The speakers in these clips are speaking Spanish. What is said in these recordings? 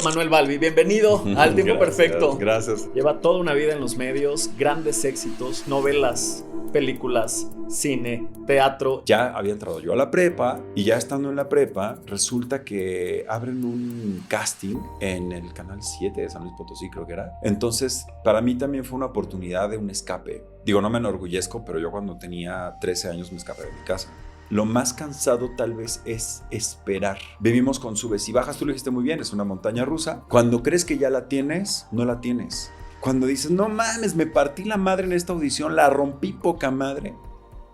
Manuel Balbi, bienvenido al Tiempo Perfecto. Gracias. Lleva toda una vida en los medios, grandes éxitos, novelas, películas, cine, teatro. Ya había entrado yo a la prepa y ya estando en la prepa resulta que abren un casting en el Canal 7 de San Luis Potosí, creo que era. Entonces, para mí también fue una oportunidad de un escape. Digo, no me enorgullezco, pero yo cuando tenía 13 años me escapé de mi casa. Lo más cansado tal vez es esperar. Vivimos con subes y bajas, tú lo dijiste muy bien, es una montaña rusa. Cuando crees que ya la tienes, no la tienes. Cuando dices, no mames, me partí la madre en esta audición, la rompí poca madre,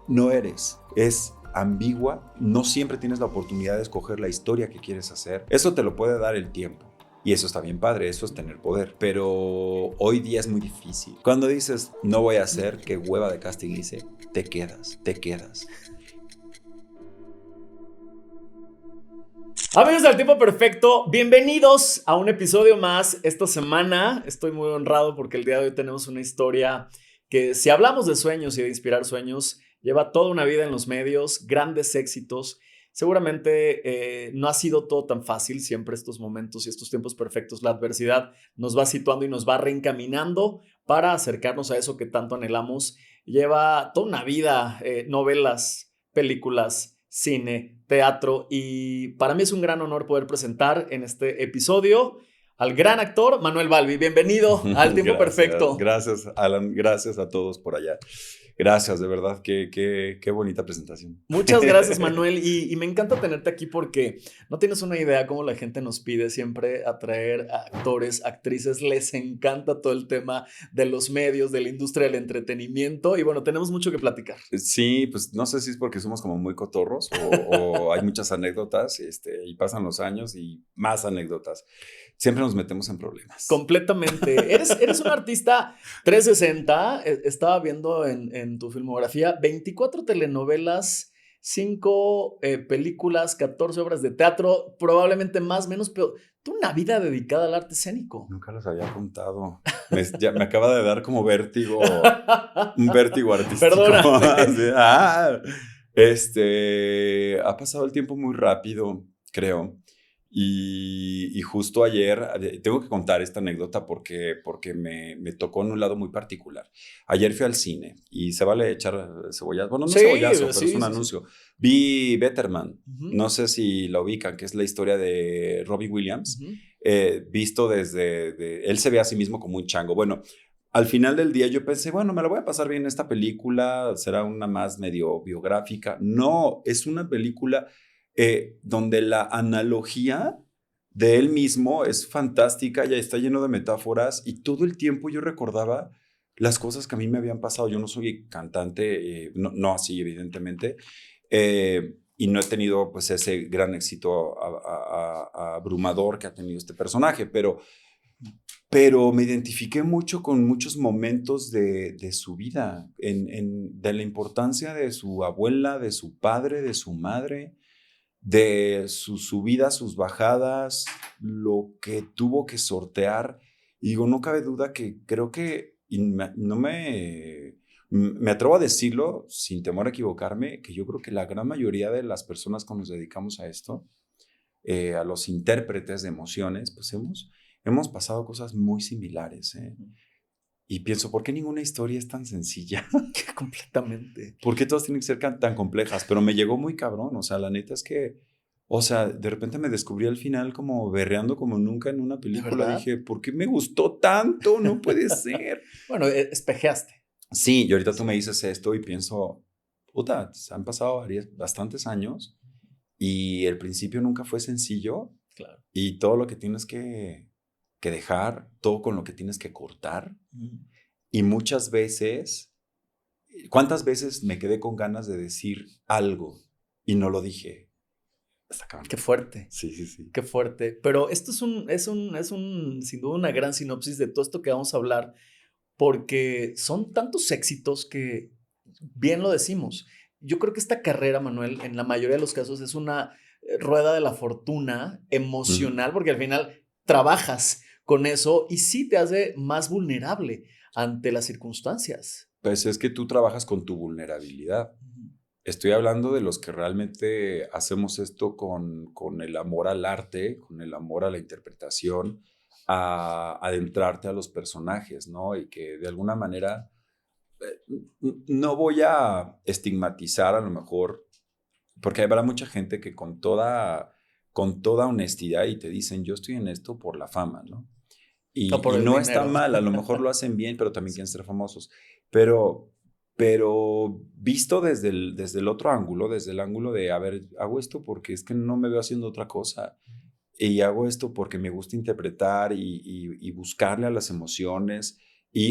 no eres. Es ambigua, no siempre tienes la oportunidad de escoger la historia que quieres hacer. Eso te lo puede dar el tiempo. Y eso está bien padre, eso es tener poder. Pero hoy día es muy difícil. Cuando dices, no voy a hacer, qué hueva de casting hice, te quedas. Amigos del Tiempo Perfecto, bienvenidos a un episodio más esta semana. Estoy muy honrado porque el día de hoy tenemos una historia que, si hablamos de sueños y de inspirar sueños, lleva toda una vida en los medios, grandes éxitos. Seguramente no ha sido todo tan fácil siempre estos momentos y estos tiempos perfectos. La adversidad nos va situando y nos va reencaminando para acercarnos a eso que tanto anhelamos. Lleva toda una vida, novelas, películas, cine, teatro, y para mí es un gran honor poder presentar en este episodio al gran actor Manuel Balbi. Bienvenido al Tiempo Perfecto. Gracias, Alan. Gracias a todos por allá. Gracias, de verdad. Qué bonita presentación. Muchas gracias, Manuel. Y me encanta tenerte aquí porque no tienes una idea cómo la gente nos pide siempre atraer a actores, actrices. Les encanta todo el tema de los medios, de la industria del entretenimiento. Y bueno, tenemos mucho que platicar. Sí, pues no sé si es porque somos como muy cotorros o hay muchas anécdotas y pasan los años y más anécdotas. Siempre nos metemos en problemas. Completamente. Eres un artista 360. Estaba viendo en tu filmografía 24 telenovelas, 5 películas, 14 obras de teatro, probablemente más, menos, pero tú una vida dedicada al arte escénico. Nunca los había contado. Me acaba de dar como vértigo, un vértigo artístico. Perdóname. Ha pasado el tiempo muy rápido, creo. Y justo ayer, tengo que contar esta anécdota porque me tocó en un lado muy particular. Ayer fui al cine y se vale echar cebollazo. Bueno, no Sí, cebollazo, pero sí, es un sí, anuncio. Vi Betterman, Uh-huh. no sé si la ubican, que es la historia de Robbie Williams, Uh-huh. visto desde... Él se ve a sí mismo como un chango. Bueno, al final del día yo pensé, bueno, me la voy a pasar bien esta película, será una más medio biográfica. No, es una película donde la analogía de él mismo es fantástica, ya está lleno de metáforas y todo el tiempo yo recordaba las cosas que a mí me habían pasado. Yo no soy cantante, no así evidentemente, y no he tenido pues ese gran éxito abrumador que ha tenido este personaje, pero me identifiqué mucho con muchos momentos de su vida, de la importancia de su abuela, de su padre, de su madre, de sus subidas, sus bajadas, lo que tuvo que sortear. Y digo, no cabe duda que creo que, me atrevo a decirlo sin temor a equivocarme, que yo creo que la gran mayoría de las personas que nos dedicamos a esto, a los intérpretes de emociones, pues hemos pasado cosas muy similares, ¿eh? Y pienso, ¿por qué ninguna historia es tan sencilla? Completamente. ¿Por qué todas tienen que ser tan complejas? Pero me llegó muy cabrón, o sea, la neta es que, o sea, de repente me descubrí al final como berreando como nunca en una película. Dije, ¿por qué me gustó tanto? No puede ser. Bueno, espejeaste. Sí, y ahorita tú me dices esto y pienso, puta, han pasado bastantes años y el principio nunca fue sencillo. Claro. Y todo lo que tienes que dejar, todo con lo que tienes que cortar. Y muchas veces, ¿cuántas veces me quedé con ganas de decir algo y no lo dije? Qué fuerte. Sí. Qué fuerte. Pero esto sin duda, una gran sinopsis de todo esto que vamos a hablar, porque son tantos éxitos que, bien lo decimos, yo creo que esta carrera, Manuel, en la mayoría de los casos es una rueda de la fortuna emocional, porque al final trabajas con eso y sí te hace más vulnerable ante las circunstancias. Pues es que tú trabajas con tu vulnerabilidad. Estoy hablando de los que realmente hacemos esto con el amor al arte, con el amor a la interpretación, a adentrarte a los personajes, ¿no? Y que de alguna manera no voy a estigmatizar a lo mejor, porque habrá mucha gente que con toda honestidad y te dicen, yo estoy en esto por la fama, ¿no? O por Y el no está dinero. mal, a lo mejor lo hacen bien, pero también quieren ser famosos. Pero, pero visto desde el otro ángulo, desde el ángulo de, a ver, hago esto porque es que no me veo haciendo otra cosa. Y hago esto porque me gusta interpretar y buscarle a las emociones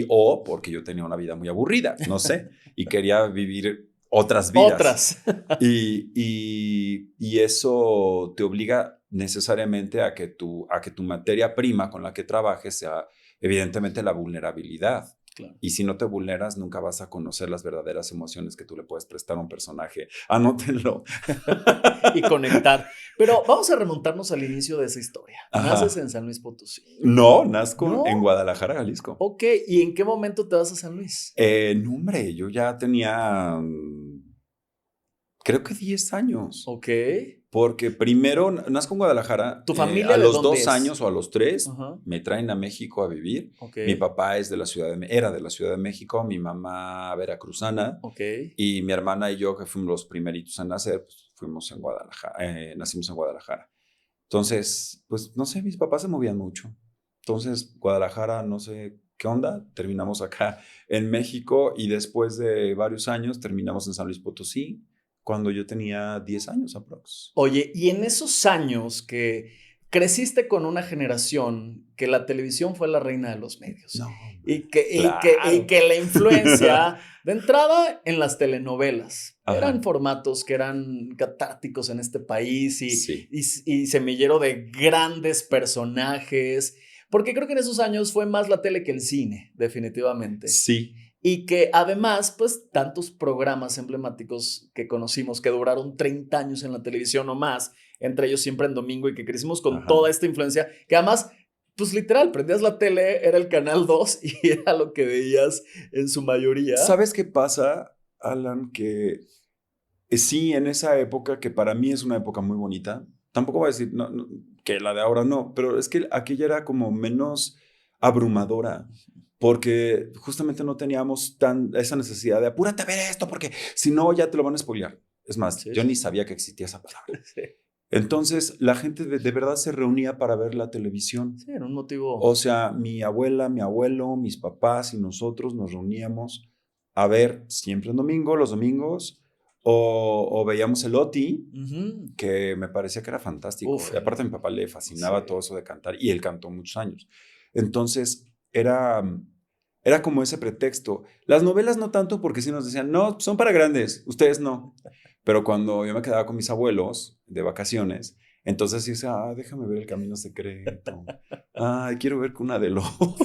o porque yo tenía una vida muy aburrida, no sé, y quería vivir otras vidas. Otras. Y eso te obliga necesariamente a que tu materia prima con la que trabajes sea evidentemente la vulnerabilidad. Claro. Y si no te vulneras, nunca vas a conocer las verdaderas emociones que tú le puedes prestar a un personaje. Anótenlo. Y conectar. Pero vamos a remontarnos al inicio de esa historia. Naces Ajá. en San Luis Potosí. No, nazco en ¿No? Guadalajara, Jalisco. Ok, ¿y en qué momento te vas a San Luis? No, hombre, yo ya tenía, creo que 10 años. Ok. Porque primero nazco en Guadalajara, ¿Tu a familia de los dónde 2 años es? o a los 3 Ajá. me traen a México a vivir. Ok. Mi papá es de la era de la Ciudad de México, mi mamá veracruzana Ok. y mi hermana y yo, que fuimos los primeritos en nacer, pues, fuimos en Guadalajara, nacimos en Guadalajara. Entonces, pues no sé, mis papás se movían mucho. Entonces, Guadalajara, no sé qué onda, terminamos acá en México y después de varios años terminamos en San Luis Potosí, cuando yo tenía 10 años aprox. Oye, y en esos años que creciste con una generación que la televisión fue la reina de los medios No, y claro. que la influencia de entrada en las telenovelas eran Ajá, formatos que eran catárticos en este país sí, y semillero de grandes personajes, porque creo que en esos años fue más la tele que el cine, definitivamente. sí, Y que además, pues, tantos programas emblemáticos que conocimos que duraron 30 años en la televisión o más, entre ellos Siempre en Domingo, y que crecimos con toda ajá. esta influencia, que además, pues literal, prendías la tele, era el canal 2 y era lo que veías en su mayoría. ¿Sabes qué pasa, Alan? Que sí, en esa época, que para mí es una época muy bonita, tampoco voy a decir que la de ahora no, pero es que aquella era como menos abrumadora, porque justamente no teníamos esa necesidad de apúrate a ver esto, porque si no ya te lo van a spoilear. Es más, Sí, yo sí, ni sí. sabía que existía esa palabra. Sí, Entonces, la gente de verdad se reunía para ver la televisión. sí, era un O motivo. sea, mi abuela, mi abuelo, mis papás y nosotros nos reuníamos a ver siempre en domingo, los domingos, o veíamos el OTI, Ujú. que me parecía que era fantástico. Uf, Y aparte a mi papá le sí. fascinaba todo eso de cantar y él cantó muchos años. Entonces, era como ese pretexto. Las novelas no tanto porque sí nos decían, no, son para grandes, ustedes no. Pero cuando yo me quedaba con mis abuelos de vacaciones, entonces sí decía, déjame ver El Camino Secreto. Ay, quiero ver Cuna de Lobos.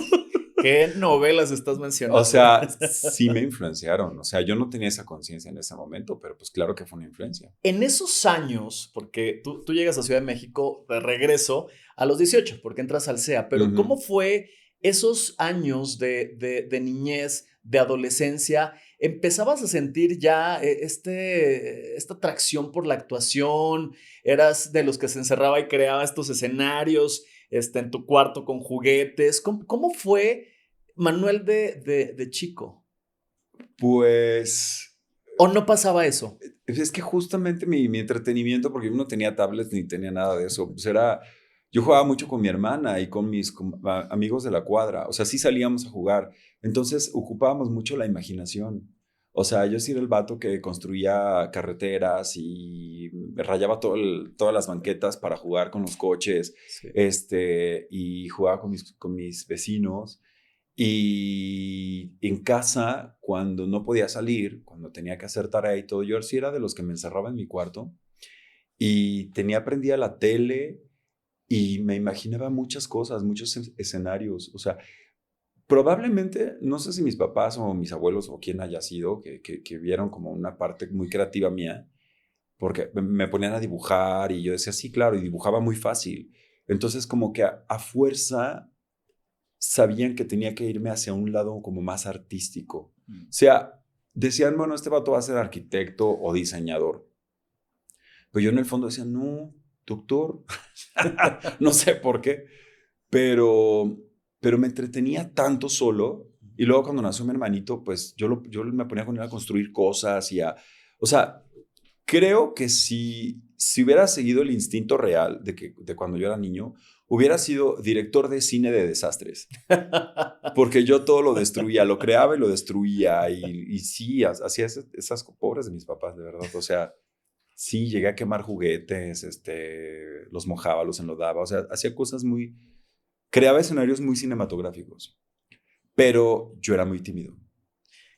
¿Qué novelas estás O mencionando? sea, sí me influenciaron. O sea, yo no tenía esa conciencia en ese momento, pero pues claro que fue una influencia. En esos años, porque tú llegas a Ciudad de México de regreso a los 18, porque entras al CEA, pero Ujú. ¿cómo fue esos años de niñez, de adolescencia? ¿Empezabas a sentir ya esta atracción por la actuación? ¿Eras de los que se encerraba y creaba estos escenarios en tu cuarto con juguetes? ¿Cómo fue Manuel de chico? Pues ¿O no pasaba eso? es que justamente mi entretenimiento, porque yo no tenía tablets ni tenía nada de eso, pues yo jugaba mucho con mi hermana y con mis amigos de la cuadra, o sea, sí salíamos a jugar, entonces ocupábamos mucho la imaginación. O sea, yo sí era el vato que construía carreteras y rayaba todas las banquetas para jugar con los coches, Sí. y jugaba con mis vecinos. Y en casa, cuando no podía salir, cuando tenía que hacer tarea y todo, yo sí era de los que me encerraba en mi cuarto y tenía prendida la tele y me imaginaba muchas cosas, muchos escenarios. O sea, probablemente, no sé si mis papás o mis abuelos o quién haya sido, que vieron como una parte muy creativa mía, porque me ponían a dibujar y yo decía, sí, claro, y dibujaba muy fácil. Entonces, como que a fuerza sabían que tenía que irme hacia un lado como más artístico. O Mm. sea, decían, bueno, este vato va a ser arquitecto o diseñador. Pero yo en el fondo decía, no, doctor. No sé por qué, pero, pero me entretenía tanto solo. Y luego cuando nació mi hermanito, pues yo me ponía con él a construir cosas o sea, creo que si hubiera seguido el instinto real de cuando yo era niño, hubiera sido director de cine de desastres. Porque yo todo lo destruía, lo creaba y lo destruía. Y sí, hacía esas pobres de mis papás, de verdad. O sea, sí, llegué a quemar juguetes, los mojaba, los enlodaba. O sea, hacía cosas creaba escenarios muy cinematográficos. Pero yo era muy tímido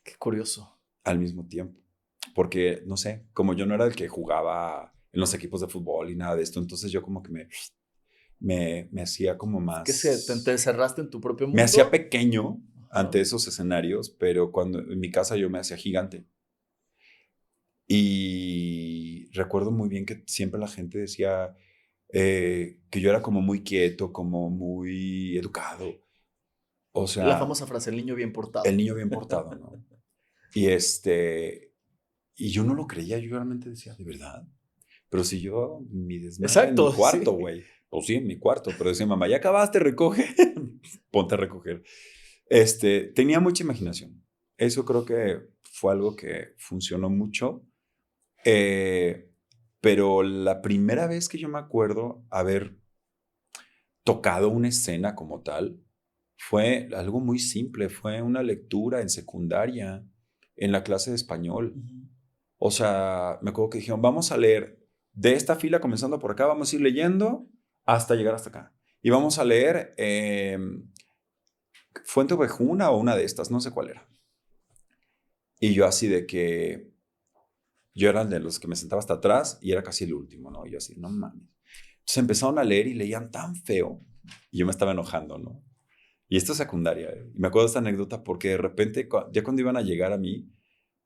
Qué curioso. al mismo tiempo. Porque, no sé, como yo no era el que jugaba en los equipos de fútbol y nada de esto, entonces yo como que me hacía como ¿Qué te más... encerraste en tu propio Me hacía mundo? pequeño Ajá. ante esos escenarios, pero cuando en mi casa yo me hacía gigante. Y recuerdo muy bien que siempre la gente decía que yo era como muy quieto, como muy educado. O La sea, famosa frase, el niño bien el portado. niño bien portado, ¿no? Y y yo no lo creía, yo realmente decía, ¿de verdad? Pero si yo, mi desmadre en mi Exacto, cuarto, sí. güey. Pues sí, en mi cuarto. Pero decía, mamá, ya acabaste, recoge. Ponte a recoger. Tenía mucha imaginación. Eso creo que fue algo que funcionó mucho. Eh, pero la primera vez que yo me acuerdo haber tocado una escena como tal fue algo muy simple. Fue una lectura en secundaria, en la clase de español. Ujú. O sea, me acuerdo que dijeron, vamos a leer de esta fila, comenzando por acá, vamos a ir leyendo hasta llegar hasta acá. Y vamos a leer Fuente Ovejuna o una de estas, no sé cuál era. Y yo así de que, yo era de los que me sentaba hasta atrás y era casi el último, ¿no? Y yo así, no mames. Entonces empezaron a leer y leían tan feo. Y yo me estaba enojando, ¿no? Y esto es secundaria. ¿Eh? Y me acuerdo de esta anécdota porque de repente, ya cuando iban a llegar a mí,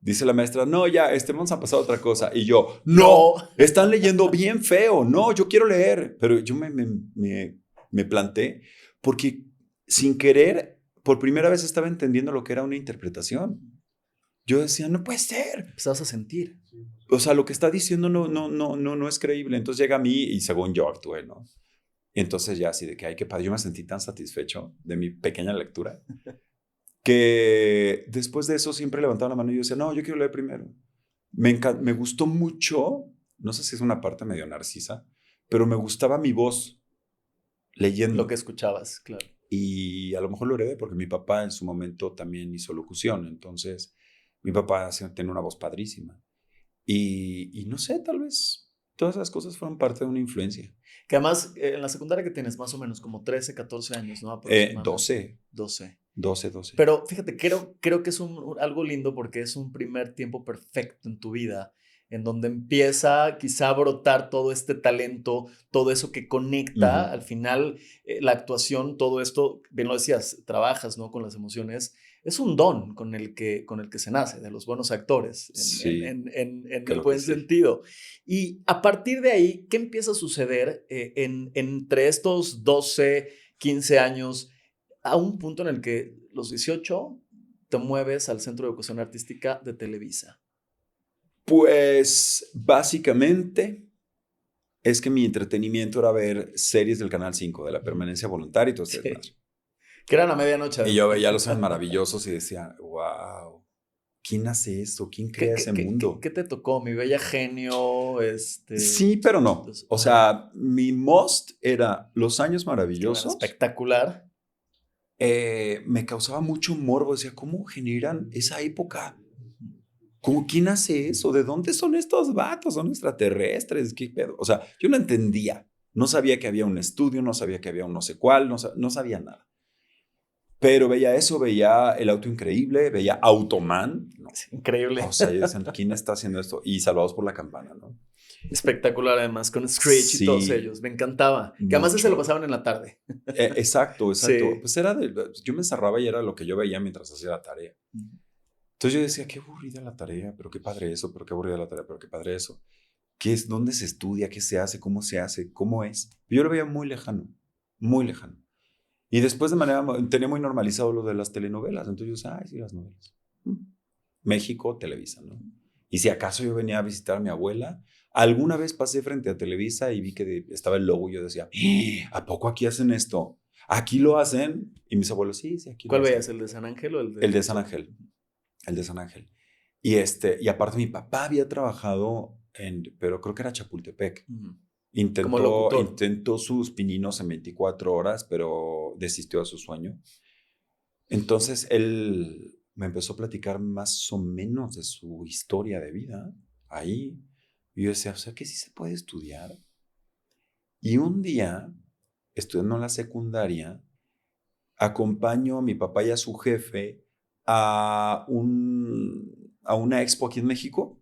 dice la maestra, no, ya, vamos a pasar a otra cosa. Y yo, no, No. están leyendo bien feo. No, yo quiero leer. Pero yo me planté porque sin querer, por primera vez estaba entendiendo lo que era una interpretación. Yo decía, no puede ser. Empezabas a sentir. O sea, lo que está diciendo no es creíble. Entonces llega a mí y según yo actué, ¿no? Y entonces ya así de que, ay, qué padre, yo me sentí tan satisfecho de mi pequeña lectura que después de eso siempre levantaba la mano y yo decía, no, yo quiero leer primero. Me gustó mucho, no sé si es una parte medio narcisa, pero me gustaba mi voz Lo que leyendo. escuchabas, claro. Y a lo mejor lo heredé porque mi papá en su momento también hizo locución. Entonces, mi papá tiene una voz padrísima. Y no sé, tal vez todas esas cosas fueron parte de una influencia. Que además, en la secundaria que tienes más o menos como 13, 14 años, ¿no? Aproximadamente. 12, 12. 12, 12. Pero fíjate, creo que es algo lindo porque es un primer tiempo perfecto en tu vida, en donde empieza quizá a brotar todo este talento, todo eso que conecta. Ujú. Al final, la actuación, todo esto, bien lo decías, trabajas, ¿no? Con las emociones. Es un don con el que se nace, de los buenos actores, Sí, en el creo que buen sí. sentido. Y a partir de ahí, ¿qué empieza a suceder entre estos 12, 15 años? A un punto en el que los 18 te mueves al Centro de Educación Artística de Televisa. Pues básicamente es que mi entretenimiento era ver series del Canal 5 de la permanencia voluntaria y todo este Sí. desmadre. Que eran a medianoche Y yo además. veía Los Años Maravillosos y decía, wow, ¿quién hace esto? ¿Quién ¿Qué, crea qué, ese qué, qué- mundo? qué te tocó? Mi bella genio, Sí, pero no. O ajá, sea, mi most era Los Años claro, Maravillosos. espectacular. Me causaba mucho morbo. Decía, ¿cómo generan esa época? ¿Cómo quién hace eso? ¿De dónde son estos vatos? ¿Son extraterrestres? ¿Qué pedo? O sea, yo no entendía. No sabía que había un estudio, no sabía que había un no sé cuál, no sabía nada. Pero veía eso, veía El Auto Increíble, veía Automan. No. Es increíble. O sea, yo decía, ¿quién está haciendo esto? Y Salvados por la Campana, ¿no? Espectacular además, con Screech y todos Sí, ellos. Me encantaba. Que además ese lo mucho. pasaban en la tarde. Exacto, exacto. Sí. Pues yo me encerraba y era lo que yo veía mientras hacía la tarea. Entonces yo decía, qué aburrida la tarea, pero qué padre eso, pero qué aburrida la tarea, pero qué padre eso. ¿Qué es? ¿Dónde se estudia? ¿Qué se hace? ¿Cómo se hace? ¿Cómo es? Yo lo veía muy lejano, muy lejano. Y después tenía muy normalizado lo de las telenovelas. Entonces yo decía, ay, sí, las novelas. México, Televisa, ¿no? Y si acaso yo venía a visitar a mi abuela, alguna vez pasé frente a Televisa y vi que estaba el logo y yo decía, ¿a poco aquí hacen esto? ¿Aquí lo hacen? Y mis abuelos, sí, sí, aquí lo ¿Cuál hacen. veías? ¿El de San Ángel o el El de de San Ángel, el de San Ángel. Y aparte mi papá había trabajado pero creo que era Chapultepec. Ujú. Como locutor. Intentó sus pininos en 24 horas, pero desistió de su sueño. Entonces él me empezó a platicar más o menos de su historia de vida ahí. Y yo decía, o sea, que sí se puede estudiar. Y un día, estudiando en la secundaria, acompaño a mi papá y a su jefe a una expo aquí en México.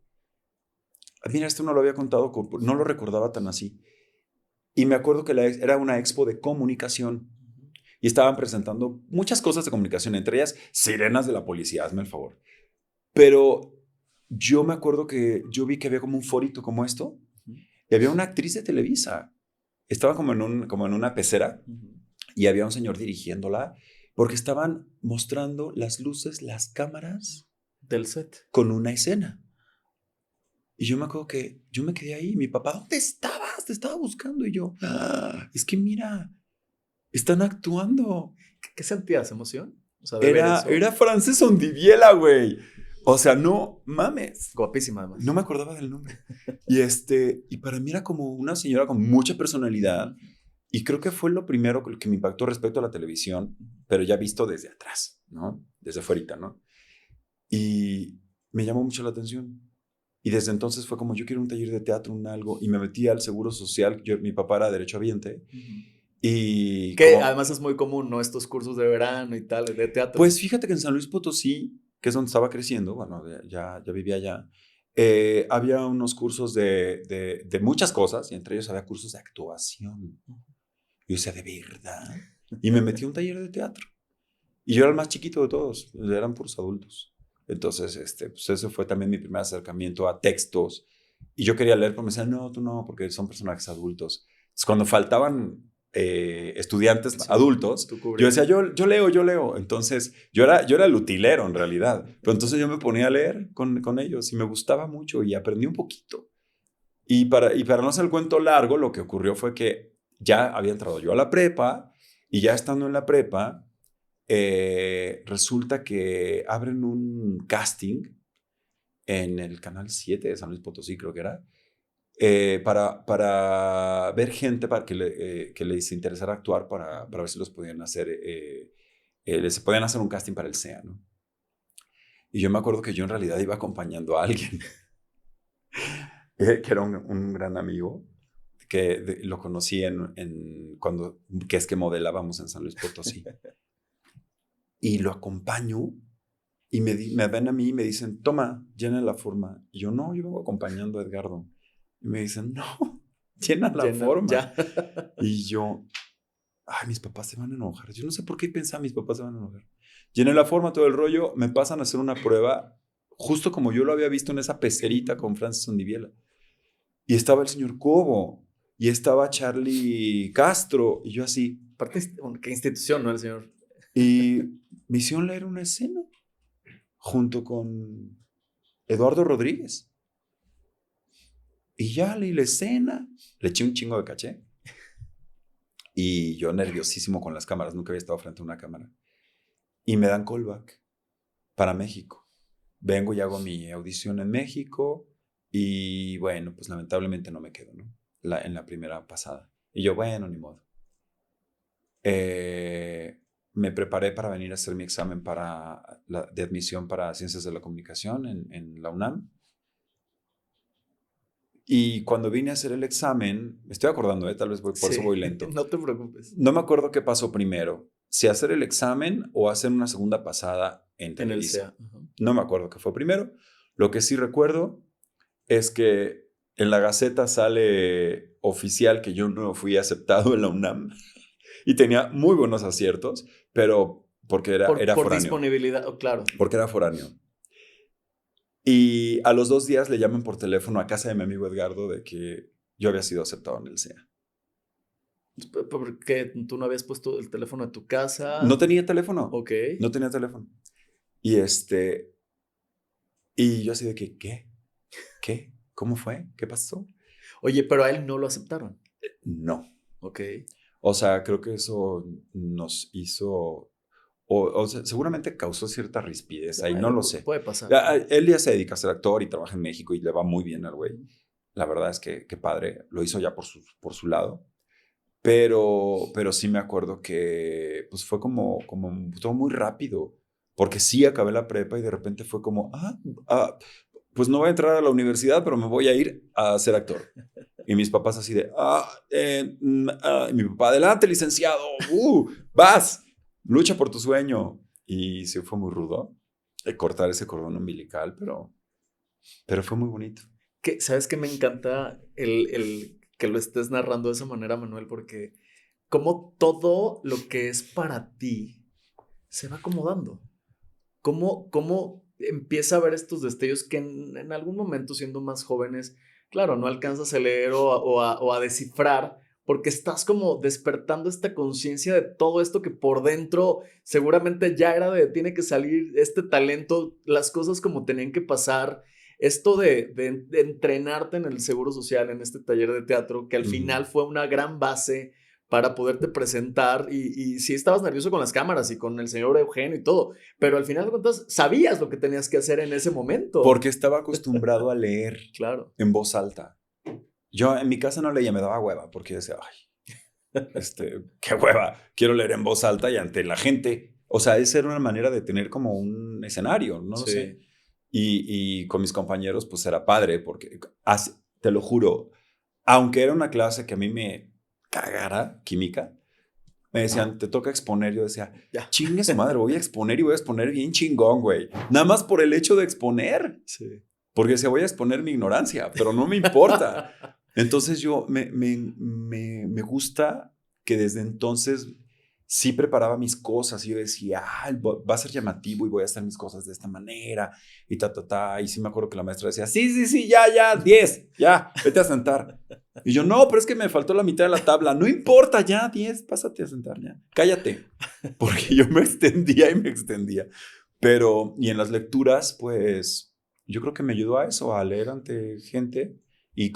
Mira, esto no lo había contado, no lo recordaba tan así. Y me acuerdo que era una expo de comunicación y estaban presentando muchas cosas de comunicación, entre ellas sirenas de la policía, hazme el favor. Pero yo me acuerdo que yo vi que había como un forito como esto y había una actriz de Televisa. Estaba como en una pecera y había un señor dirigiéndola porque estaban mostrando las luces, las cámaras Del set. con una escena. Y yo me acuerdo que yo me quedé ahí. Mi papá, ¿dónde estabas? Te estaba buscando. Y yo, es que mira, están actuando. ¿Qué sentías? ¿Emoción? O sea, de ver Era eso. Frances Ondiviela, güey. O sea, no mames. Guapísima, No además. me acordaba del nombre. Y para mí era como una señora con mucha personalidad. Y creo que fue lo primero que me impactó respecto a la televisión, pero ya visto desde atrás, ¿no? Desde afuera, ¿no? Y me llamó mucho la atención. Y desde entonces fue como, yo quiero un taller de teatro, un algo. Y me metí al Seguro Social. Mi papá era derechohabiente. Y Que como, además es muy común, ¿no? Estos cursos de verano y tal, de teatro. pues fíjate que en San Luis Potosí, que es donde estaba creciendo, bueno, ya vivía allá, había unos cursos de muchas cosas, y entre ellos había cursos de actuación. Y yo decía, ¿de verdad? Y me metí a un taller de teatro. Y yo era el más chiquito de todos, eran puros adultos. Entonces, pues ese fue también mi primer acercamiento a textos. Y yo quería leer, pero me decían, no, tú no, porque son personajes adultos. Entonces, cuando faltaban estudiantes Sí, adultos, tú yo cubrías. decía, yo leo. Entonces, yo era el utilero en realidad. Pero entonces yo me ponía a leer con ellos y me gustaba mucho y aprendí un poquito. Y para no hacer el cuento largo, lo que ocurrió fue que ya había entrado yo a la prepa y ya estando en la prepa, resulta que abren un casting en el Canal 7 de San Luis Potosí, creo que era, para ver gente para que les interesara actuar para ver si los podían hacer, les podían hacer un casting para el SEA, ¿no? Y yo me acuerdo que yo en realidad iba acompañando a alguien, que era un gran amigo, que lo conocí que es que modelábamos en San Luis Potosí. Y lo acompaño y me ven a mí y me dicen, toma, llena la forma. Y yo, no, yo vengo acompañando a Edgardo. Y me dicen, no, llena la Llena, forma. ya. Y yo, ay, mis papás se van a enojar. Yo no sé por qué pensaba, mis papás se van a enojar. Llené la forma, todo el rollo, me pasan a hacer una prueba, justo como yo lo había visto en esa pecerita con Francis Ondiviela. Y estaba el señor Cobo, y estaba Charlie Castro, y yo así. Aparte, qué institución, ¿no? El señor. Y me hicieron leer una escena junto con Eduardo Rodríguez. Y ya leí la escena, le eché un chingo de caché. Y yo nerviosísimo con las cámaras, nunca había estado frente a una cámara. Y me dan callback para México. Vengo y hago mi audición en México y bueno, pues lamentablemente no me quedo, ¿no? En la primera pasada. Y yo, bueno, ni modo. Me preparé para venir a hacer mi examen de admisión para Ciencias de la Comunicación en la UNAM. Y cuando vine a hacer el examen, me estoy acordando, tal vez por eso Sí, voy lento. no te preocupes. No me acuerdo qué pasó primero, si hacer el examen o hacer una segunda pasada en En el Televisa. SEA. Ajá. No me acuerdo qué fue primero. Lo que sí recuerdo es que en la Gaceta sale oficial que yo no fui aceptado en la UNAM y tenía muy buenos aciertos, pero porque era Por foráneo. disponibilidad, oh, claro. Porque era foráneo. Y a los 2 días le llaman por teléfono a casa de mi amigo Edgardo de que yo había sido aceptado en el SEA. Porque tú no habías puesto el teléfono de tu casa. No tenía teléfono. Ok. No tenía teléfono. Y Y yo así de que, ¿qué? ¿Qué? ¿Cómo fue? ¿Qué pasó? Oye, pero a él no lo aceptaron. No. Ok. O sea, creo que eso nos hizo, o sea, seguramente causó cierta rispidez ahí, no Bueno, lo sé. puede pasar, ¿no? Él ya se dedica a ser actor y trabaja en México y le va muy bien al güey. Ujú. La verdad es que qué padre, lo hizo ya por su lado. Pero sí me acuerdo que pues fue como todo muy rápido, porque sí acabé la prepa y de repente fue como, pues no voy a entrar a la universidad, pero me voy a ir a ser actor. Y mis papás así de, y mi papá, adelante, licenciado, vas, lucha por tu sueño. Y sí fue muy rudo cortar ese cordón umbilical, pero fue muy bonito. ¿Sabes qué me encanta el que lo estés narrando de esa manera, Manuel? Porque como todo lo que es para ti se va acomodando. ¿Cómo empieza a ver estos destellos que en algún momento, siendo más jóvenes, claro, no alcanzas a leer o a descifrar, porque estás como despertando esta conciencia de todo esto que por dentro seguramente ya era tiene que salir este talento, las cosas como tenían que pasar, esto de entrenarte en el Seguro Social, en este taller de teatro, que al Ujú. final fue una gran base para poderte presentar y sí estabas nervioso con las cámaras y con el señor Eugenio y todo, pero al final de cuentas sabías lo que tenías que hacer en ese momento. Porque estaba acostumbrado a leer Claro. en voz alta. Yo en mi casa no leía, me daba hueva, porque yo decía, ay, qué hueva, quiero leer en voz alta y ante la gente. O sea, esa era una manera de tener como un escenario, no lo sé. Sí. Y con mis compañeros, pues era padre, porque te lo juro, aunque era una clase que a mí me cagara, química, me decían, te toca exponer. Yo decía, Ya. chingue su madre, voy a exponer y voy a exponer bien chingón, güey. Nada más por el hecho de exponer. Sí. Porque decía, voy a exponer mi ignorancia, pero no me importa. Entonces yo me gusta que desde entonces sí preparaba mis cosas y yo decía, va a ser llamativo y voy a hacer mis cosas de esta manera y ta. Y sí me acuerdo que la maestra decía, sí, ya, 10, ya, vete a sentar. Y yo, no, pero es que me faltó la mitad de la tabla. No importa, ya, 10, pásate a sentar, ya. Cállate. Porque yo me extendía y me extendía. Pero, y en las lecturas, pues, yo creo que me ayudó a eso, a leer ante gente y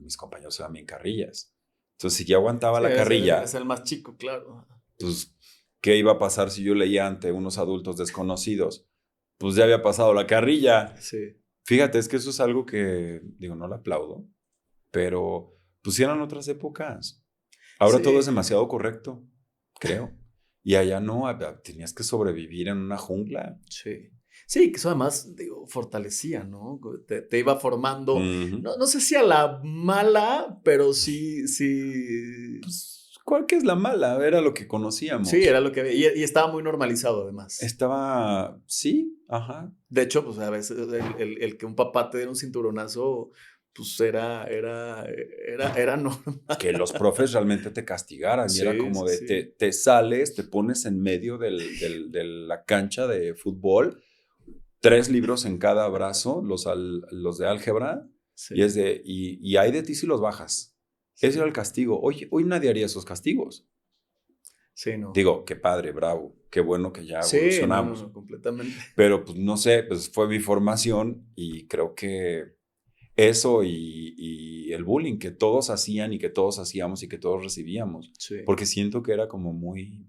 mis compañeros eran bien carrillas. Entonces, si ya aguantaba Sí, la es carrilla, el más chico, claro. pues, ¿qué iba a pasar si yo leía ante unos adultos desconocidos? Pues ya había pasado la carrilla. Sí. Fíjate, es que eso es algo que, digo, no le aplaudo, pero pues sí eran otras épocas. Ahora todo es Sí. demasiado correcto, creo. Y allá no, tenías que sobrevivir en una jungla. Sí. Sí, que eso además, digo, fortalecía, ¿no? Te iba formando, Ujú. no sé si a la mala, pero sí, Pues, ¿cuál que es la mala? Era lo que sí, conocíamos. era lo que, y estaba muy normalizado además. Estaba, sí, ajá. De hecho, pues a veces el que un papá te diera un cinturonazo, pues era normal. Que los profes realmente te castigaran y era Sí, como sí, de sí. te sales, te pones en medio de la cancha de fútbol, 3 libros en cada brazo, los de álgebra, y Sí, y hay de ti si los bajas. Ese era el sí, castigo. Hoy nadie haría esos castigos. sí, no. Digo, qué padre, bravo, qué bueno que ya Sí, no, no, evolucionamos. no, completamente. Pero pues no sé, pues fue mi formación y creo que eso y el bullying que todos hacían y que todos hacíamos y que todos recibíamos, Sí, porque siento que era como muy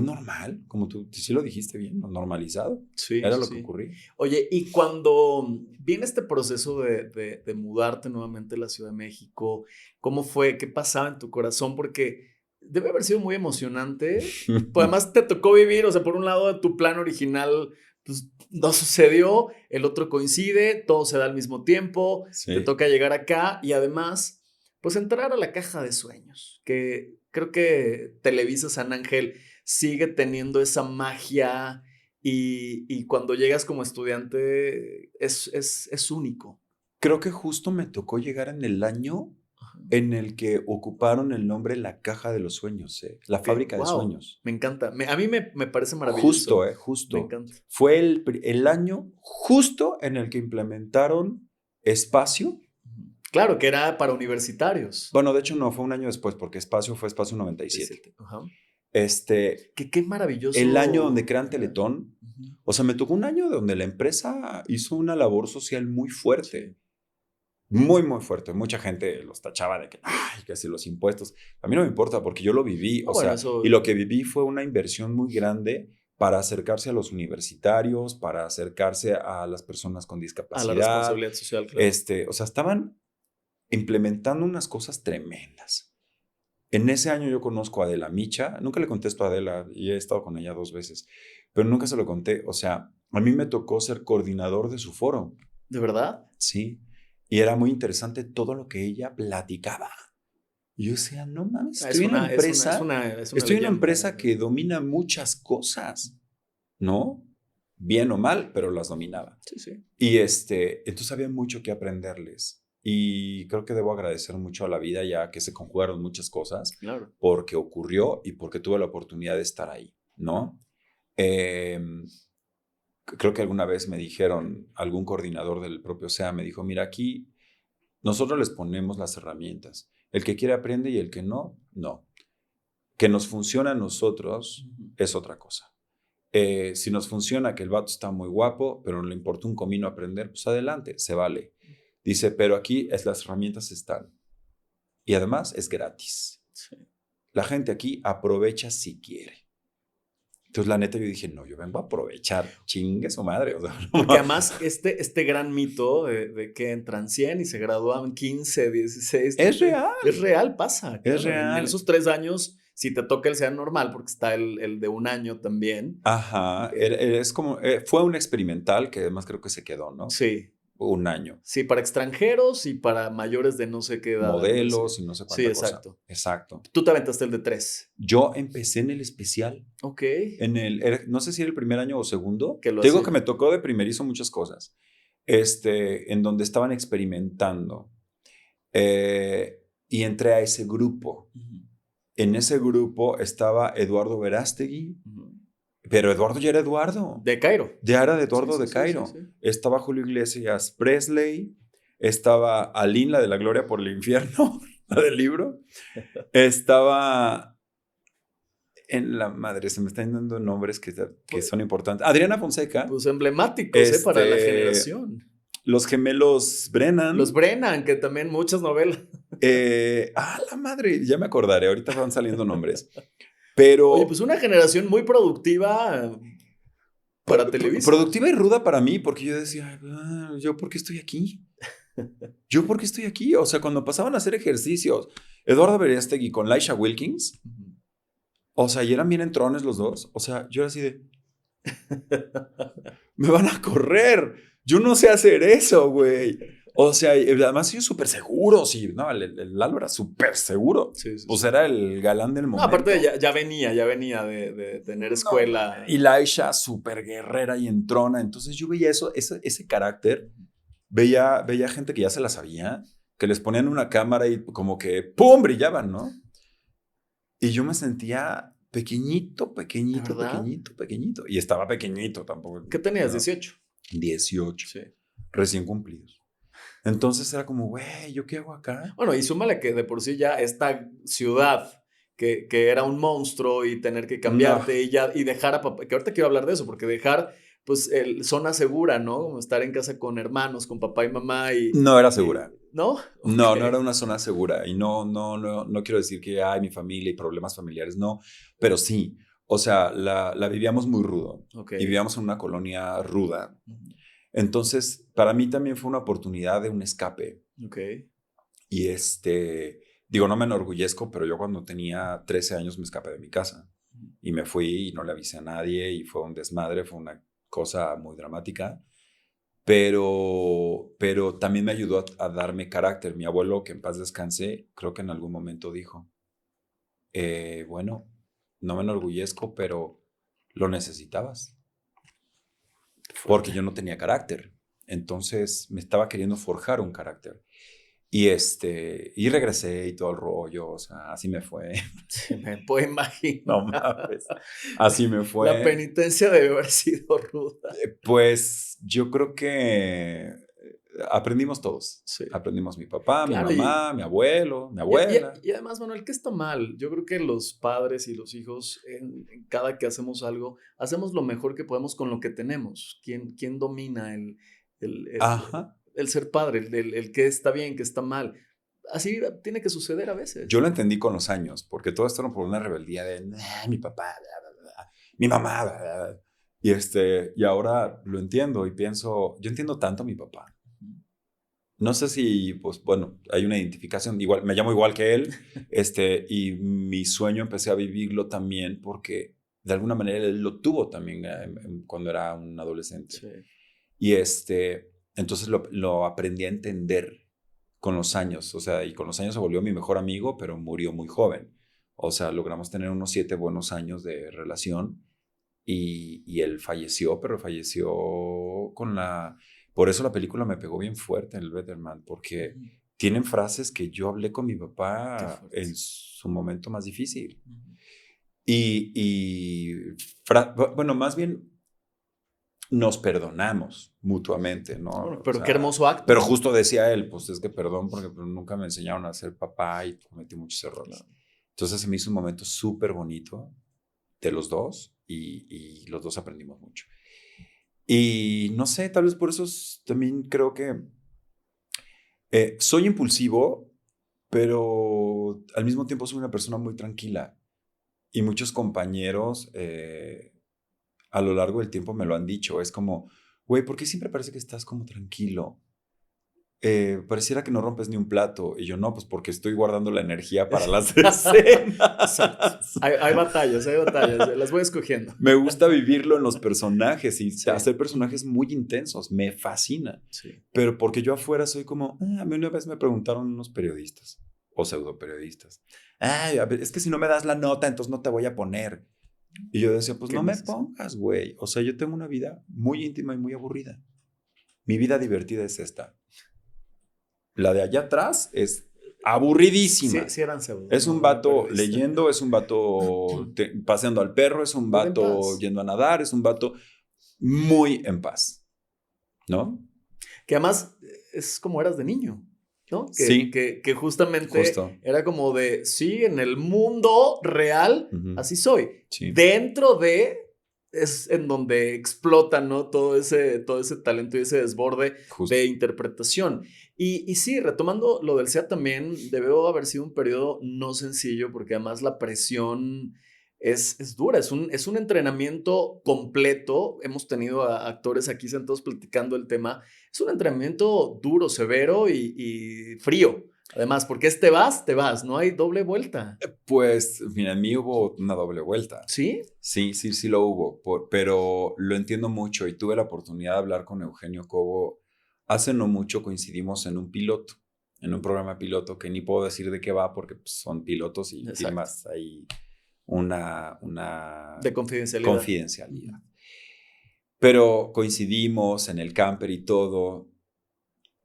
normal, como tú sí lo dijiste bien, ¿no? Normalizado, sí, era sí, lo que sí. ocurría. Oye, y cuando viene este proceso de mudarte nuevamente a la Ciudad de México, ¿cómo fue? ¿Qué pasaba en tu corazón? Porque debe haber sido muy emocionante. Pues además te tocó vivir, o sea, por un lado tu plan original, pues no sucedió, el otro coincide, todo se da al mismo tiempo, te Sí, toca llegar acá y además, pues entrar a la caja de sueños, que creo que Televisa San Ángel sigue teniendo esa magia y cuando llegas como estudiante es único. creo que justo me tocó llegar en el año Ajá. en el que ocuparon el nombre La Caja de los Sueños, la Ok, fábrica de wow, sueños. me encanta. A mí me parece Justo, maravilloso. Me justo. encanta. Fue el año justo en el que implementaron espacio. Claro que era para universitarios. Bueno, de hecho no, fue un año después, porque Espacio fue Espacio 97. 17. Ajá. Qué maravilloso. El año donde crean Teletón, Uh-huh. o sea, me tocó un año donde la empresa hizo una labor social muy fuerte. Sí. Muy, muy fuerte. Mucha gente los tachaba de que, ay, que si los impuestos. A mí no me importa porque yo lo viví. O Bueno, sea, eso. y lo que viví fue una inversión muy grande para acercarse a los universitarios, para acercarse a las personas con A la discapacidad. responsabilidad social, claro. O sea, estaban implementando unas cosas tremendas. En ese año yo conozco a Adela Micha. Nunca le contesto a Adela y he estado con ella 2 veces, pero nunca se lo conté. O sea, a mí me tocó ser coordinador de su foro. ¿De verdad? Sí. Y era muy interesante todo lo que ella platicaba. Y yo decía, no mames, estoy en una empresa, estoy en una leyenda. empresa que domina muchas cosas, ¿no? Bien o mal, pero las dominaba. Sí, sí. Y entonces había mucho que aprenderles. Y creo que debo agradecer mucho a la vida ya que se conjugaron muchas cosas, Claro. porque ocurrió y porque tuve la oportunidad de estar ahí, ¿no? Eh, Creo que alguna vez me dijeron, algún coordinador del propio SEA me dijo, mira, aquí nosotros les ponemos las herramientas. El que quiere aprende y el que no, no. Que nos funciona a nosotros es otra cosa. Si nos funciona que el vato está muy guapo, pero no le importa un comino aprender, pues adelante, se vale. Dice, pero aquí las herramientas están. Y además es gratis. Sí. La gente aquí aprovecha si quiere. Entonces, la neta, yo dije, no, yo vengo a aprovechar, chingue su madre. O sea, no. Porque además, este gran mito de que entran 100 y se gradúan 15, 16. Es real. Es real, pasa. Claro. Es real. En esos 3 años, si te toca el SEA normal, porque está el de un año también. Ajá, es como, fue un experimental que además creo que se quedó, ¿no? Sí. Un año. Sí, para extranjeros y para mayores de no sé qué edad. Modelos y no sé cuánta sí, cosa. exacto. Exacto. Tú te aventaste el de 3. Yo empecé en el especial. Ok. No sé si era el primer año o segundo. Que lo Te digo hacía. que me tocó de primerizo muchas cosas. En donde estaban experimentando. Y entré a ese grupo. Uh-huh. En ese grupo estaba Eduardo Verástegui. Uh-huh. Pero Eduardo ya era Eduardo. De Cairo. Ya era de Eduardo Sí, de sí, Cairo. sí, sí. Estaba Julio Iglesias Presley. Estaba Aline, la de la Gloria por el Infierno, la del libro. Estaba en la madre, se me están dando nombres que son importantes. Adriana Fonseca. Pues emblemáticos, para la generación. Los gemelos Brennan. Los Brennan, que también muchas novelas. La madre, ya me acordaré, ahorita van saliendo nombres. Pero. Oye, pues una generación muy productiva para Televisa. Productiva y ruda para mí, porque yo decía, ¿yo por qué estoy aquí? ¿Yo por qué estoy aquí? O sea, cuando pasaban a hacer ejercicios, Eduardo Verástegui con Laisha Wilkins, o sea, y eran bien entrones los dos, o sea, yo era así de, me van a correr, yo no sé hacer eso, güey. O sea, además ellos súper seguros, y no, el Lalo era súper seguro. Sí, sí, pues sí. Era el galán del momento. No, aparte ya venía de tener escuela. No, y Laisha súper guerrera y entrona, entonces yo veía ese carácter. Veía gente que ya se la sabía, que les ponían una cámara y como que ¡pum! Brillaban, ¿no? Y yo me sentía pequeñito. Y estaba pequeñito tampoco. ¿Qué tenías? ¿no? 18. 18. Sí. Recién cumplidos. Entonces era como, güey, ¿yo qué hago acá? Bueno, y súmale que de por sí ya esta ciudad que era un monstruo y tener que cambiarte y dejar a papá, que ahorita quiero hablar de eso, porque dejar pues zona segura, ¿no? Como estar en casa con hermanos, con papá y mamá y... No era segura. ¿No? Okay. No era una zona segura. Y no quiero decir que hay mi familia y problemas familiares, no. Pero sí, o sea, la vivíamos muy rudo. Okay. Y vivíamos en una colonia ruda. Entonces, para mí también fue una oportunidad de un escape. Okay. Y digo, no me enorgullezco, pero yo cuando tenía 13 años me escapé de mi casa. Y me fui y no le avisé a nadie y fue un desmadre, fue una cosa muy dramática, pero también me ayudó a darme carácter. Mi abuelo, que en paz descanse, creo que en algún momento dijo, bueno, no me enorgullezco, pero lo necesitabas, porque yo no tenía carácter, entonces me estaba queriendo forjar un carácter. Y regresé y todo el rollo, o sea, así me fue. Sí, me puedo imaginar. No mames, así me fue. La penitencia debe haber sido ruda. Pues yo creo que aprendimos todos. Sí. Aprendimos mi papá, Claro, mi mamá, mi abuelo, mi abuela. Y además, Manuel, ¿qué está mal? Yo creo que los padres y los hijos, en cada que hacemos algo, hacemos lo mejor que podemos con lo que tenemos. ¿Quién domina Ajá. el ser padre, el qué está bien, qué está mal? Así tiene que suceder a Yo veces. lo entendí con los años, porque todo esto era por una rebeldía de "Nah, mi papá, bla, bla, bla, mi mamá. Bla, bla". Y ahora lo entiendo y pienso, yo entiendo tanto a mi papá. No sé si, pues bueno, hay una identificación, igual, me llamo igual que él, y mi sueño empecé a vivirlo también porque de alguna manera él lo tuvo también cuando era un adolescente. Sí. Y entonces lo aprendí a entender con los años, o sea, y con los años se volvió mi mejor amigo, pero murió muy joven. O sea, logramos tener unos 7 buenos años de relación y él falleció, pero falleció con la... Por eso la película me pegó bien fuerte en el Letterman, porque Ujú. tienen frases que yo hablé con mi Qué papá fuerte. en su momento más difícil. Ujú. Bueno, más bien nos perdonamos mutuamente, ¿no? Bueno, O pero qué sea, hermoso acto, pero ¿no? justo decía él, pues es que perdón porque pues, nunca me enseñaron a ser papá y cometí muchos errores. Claro. Entonces se me hizo un momento súper bonito de los dos y los dos aprendimos mucho. Y no sé, tal vez por eso también creo que soy impulsivo, pero al mismo tiempo soy una persona muy tranquila. Y muchos compañeros a lo largo del tiempo me lo han dicho. Es como, güey, ¿por qué siempre parece que estás como tranquilo? Pareciera que no rompes ni un plato. Y yo, no, pues porque estoy guardando la energía para las Exacto. escenas. Hay batallas, las voy escogiendo. Me gusta vivirlo en los personajes y Sí. hacer personajes muy intensos. Me fascina. Sí. Pero porque yo afuera soy como, a mí una vez me preguntaron unos periodistas o pseudo periodistas. Ay, a ver, es que si no me das la nota, entonces no te voy a poner. Y yo decía, pues Qué no me necesidad. pongas, güey. O sea, yo tengo una vida muy íntima y muy aburrida. Mi vida divertida es esta. La de allá atrás es Sí, aburridísima. sí eran pseudo, Es un no eran vato periodistas. leyendo, es un vato paseando al perro, es un Muy en vato paz. yendo a nadar, es un vato muy en paz, ¿no? Que además es como eras de niño, ¿no? Sí, Que justamente justo. era como de, sí, en el mundo real, Ujú, así soy. sí, Dentro de, es en donde explota, ¿no? Todo ese talento y ese desborde de justo. interpretación. Y sí, retomando lo del SEA también, debió haber sido un periodo no sencillo, porque además la presión es dura, es un entrenamiento completo. Hemos tenido a actores aquí sentados platicando el tema. Es un entrenamiento duro, severo y frío. Además, porque te vas, no hay doble vuelta. Pues, mira, en mí hubo una doble vuelta. ¿Sí? Sí, sí, sí lo hubo, pero lo entiendo mucho y tuve la oportunidad de hablar con Eugenio Cobo. Hace no mucho coincidimos en un piloto, en un programa piloto que ni puedo decir de qué va porque pues, son pilotos y Exacto. firmas ahí una De confidencialidad. confidencialidad. Pero coincidimos en el camper y todo.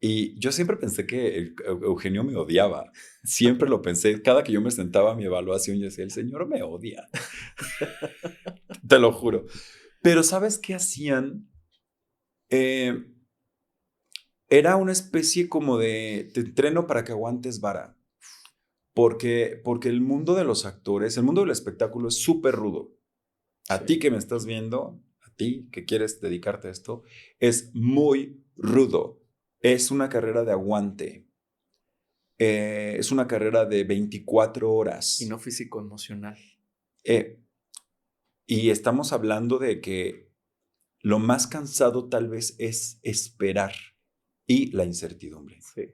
Y yo siempre pensé que Eugenio me odiaba. Siempre lo pensé. Cada que yo me sentaba a mi evaluación, yo decía, el señor me odia. Te lo juro. Pero ¿sabes qué hacían? Eh, Era una especie como de te entreno para que aguantes vara. Porque el mundo de los actores, el mundo del espectáculo es súper rudo. A ti Sí. que me estás viendo, a ti que quieres dedicarte a esto, es muy rudo. Es una carrera de aguante. Es una carrera de 24 Y horas. no físico, emocional. Eh, y estamos hablando de que lo más cansado tal vez es esperar y la incertidumbre. Sí.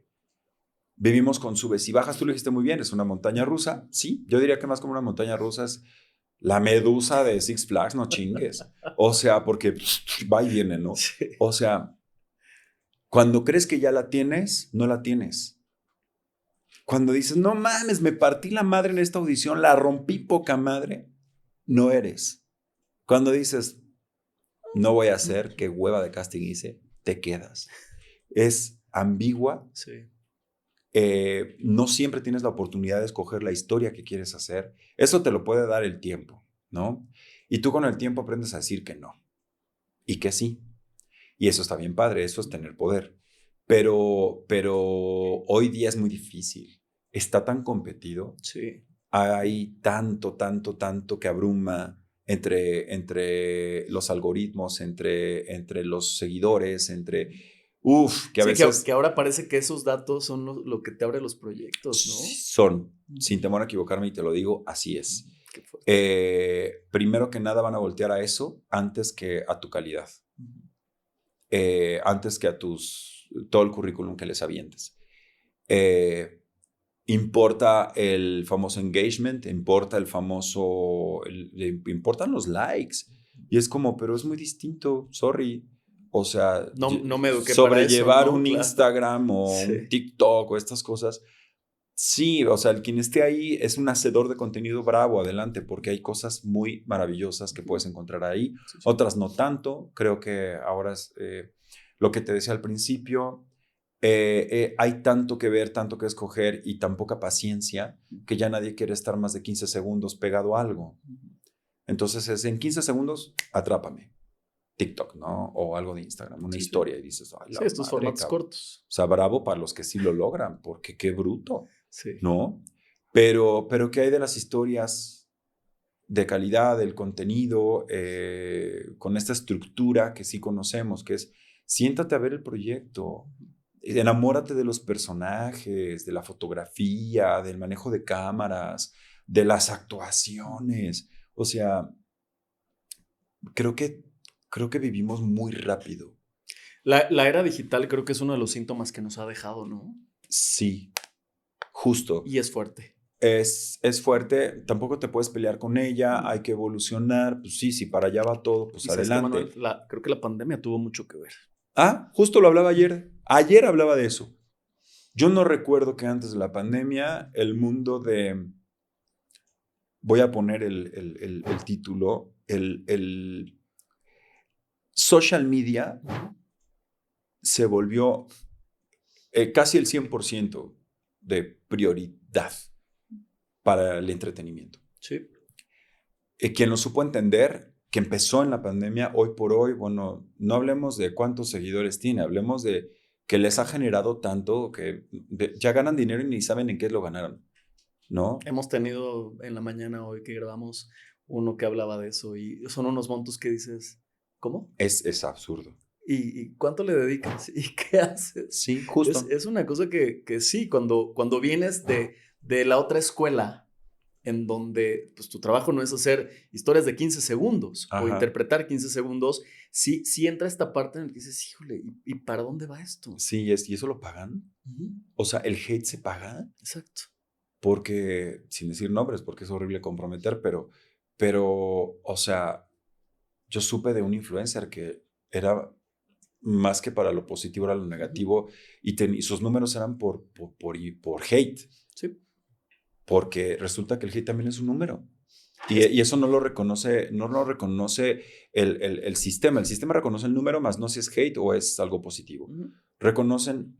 Vivimos con subes y bajas, tú lo dijiste muy bien, es una montaña rusa. Sí, yo diría que más como una montaña rusa es la medusa de Six Flags, no chingues. O sea, porque va y viene, ¿no? Sí. O sea, cuando crees que ya la tienes, no la tienes. Cuando dices, no mames, me partí la madre en esta audición, la rompí poca madre, no eres. Cuando dices, no voy a hacer, qué hueva de casting hice, te quedas. Es ambigua. Sí. No siempre tienes la oportunidad de escoger la historia que quieres hacer. Eso te lo puede dar el tiempo, ¿no? Y tú con el tiempo aprendes a decir que no y que sí. Y eso está bien padre, eso es tener poder. pero hoy día es muy difícil. Está tan competido. Sí. Hay tanto que abruma entre los algoritmos, entre los seguidores, que a Sí, que veces ahora parece que esos datos son lo que te abre los proyectos, ¿no? son, sin temor a equivocarme y te lo digo, así es. Qué fuerte. Primero que nada van a voltear a eso antes que a tu calidad, antes que a todo el currículum que les avientes. Importa el famoso engagement, importan los likes. Y es como, pero es muy distinto, sorry. O sea, No me eduqué para eso, sobrellevar ¿no? un Claro. Instagram o Sí. un TikTok o estas cosas. Sí, o sea, el quien esté ahí es un hacedor de contenido bravo, adelante, porque hay cosas muy maravillosas que puedes encontrar ahí, Sí. otras no tanto. Creo que ahora es lo que te decía al principio, hay tanto que ver, tanto que escoger y tan poca paciencia que ya nadie quiere estar más de 15 segundos pegado a algo. Entonces es en 15 segundos, atrápame. TikTok, ¿no? O algo de Instagram, una historia y dices, ay, Sí, la estos madre, formatos cabrón. cortos. O sea, bravo para los que sí lo logran, porque qué bruto, Sí. ¿no? Pero ¿qué hay de las historias de calidad, del contenido, con esta estructura que sí conocemos, que es siéntate a ver el proyecto, enamórate de los personajes, de la fotografía, del manejo de cámaras, de las actuaciones? O sea, creo que vivimos muy rápido. La era digital creo que es uno de los síntomas que nos ha dejado, ¿no? Sí, justo. Y es fuerte. Es fuerte, tampoco te puedes pelear con ella, hay que evolucionar, pues sí, si para allá va todo, pues Y sabes que, Manuel, adelante. creo que la pandemia tuvo mucho que ver. Justo lo hablaba ayer. Ayer hablaba de eso. Yo no recuerdo que antes de la pandemia el mundo voy a poner el título, el social media se volvió casi el 100% de prioridad para el entretenimiento. Sí. Quien lo supo entender, que empezó en la pandemia, hoy por hoy, bueno, no hablemos de cuántos seguidores tiene, hablemos de que les ha generado tanto que ya ganan dinero y ni saben en qué lo ganaron, ¿no? Hemos tenido en la mañana hoy que grabamos uno que hablaba de eso y son unos montos que dices, ¿cómo? Es absurdo. ¿Y cuánto le dedicas? ¿Y qué haces? Sí, justo. Es una cosa que sí, cuando vienes de la otra escuela, en donde pues, tu trabajo no es hacer historias de 15 segundos o Ajá. interpretar 15 segundos, sí entra esta parte en la que dices, híjole, ¿y para dónde va esto? Sí, ¿y eso lo pagan? O sea, ¿el hate se paga? Exacto. Porque, sin decir nombres, porque es horrible comprometer, pero, o sea, yo supe de un influencer que era más que para lo positivo, era lo negativo, y sus números eran por hate, Sí. porque resulta que el hate también es un número. Y eso no lo reconoce el sistema. El sistema reconoce el número, más no si es hate o es algo positivo. Reconocen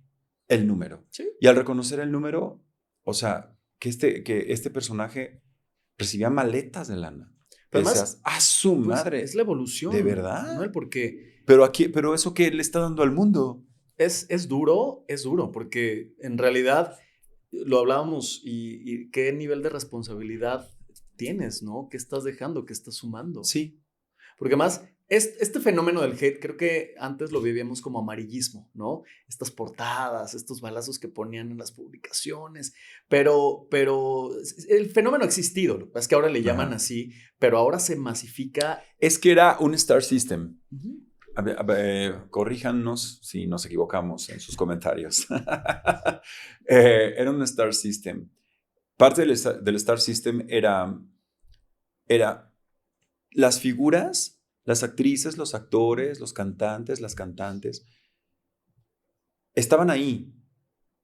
el número. Sí. Y al reconocer el número, o sea, que este personaje recibía maletas de lana. Pero Decías, ¡a su pues, madre! es la evolución. ¿De verdad? Manuel, porque Pero eso que le está dando al mundo. es duro, porque en realidad lo hablábamos y qué nivel de responsabilidad tienes, ¿no? ¿Qué estás dejando? ¿Qué estás sumando? Sí. Porque más, este fenómeno del hate, creo que antes lo vivíamos como amarillismo, ¿no? Estas portadas, estos balazos que ponían en las publicaciones, pero el fenómeno ha existido, lo que pasa es que ahora le llaman Ajá. así, pero ahora se masifica. Es que era un star system. Uh-huh. A ver, corríjanos si nos equivocamos en sus comentarios. Era un star system. Parte del star system era las figuras, las actrices, los actores, los cantantes, las cantantes, estaban ahí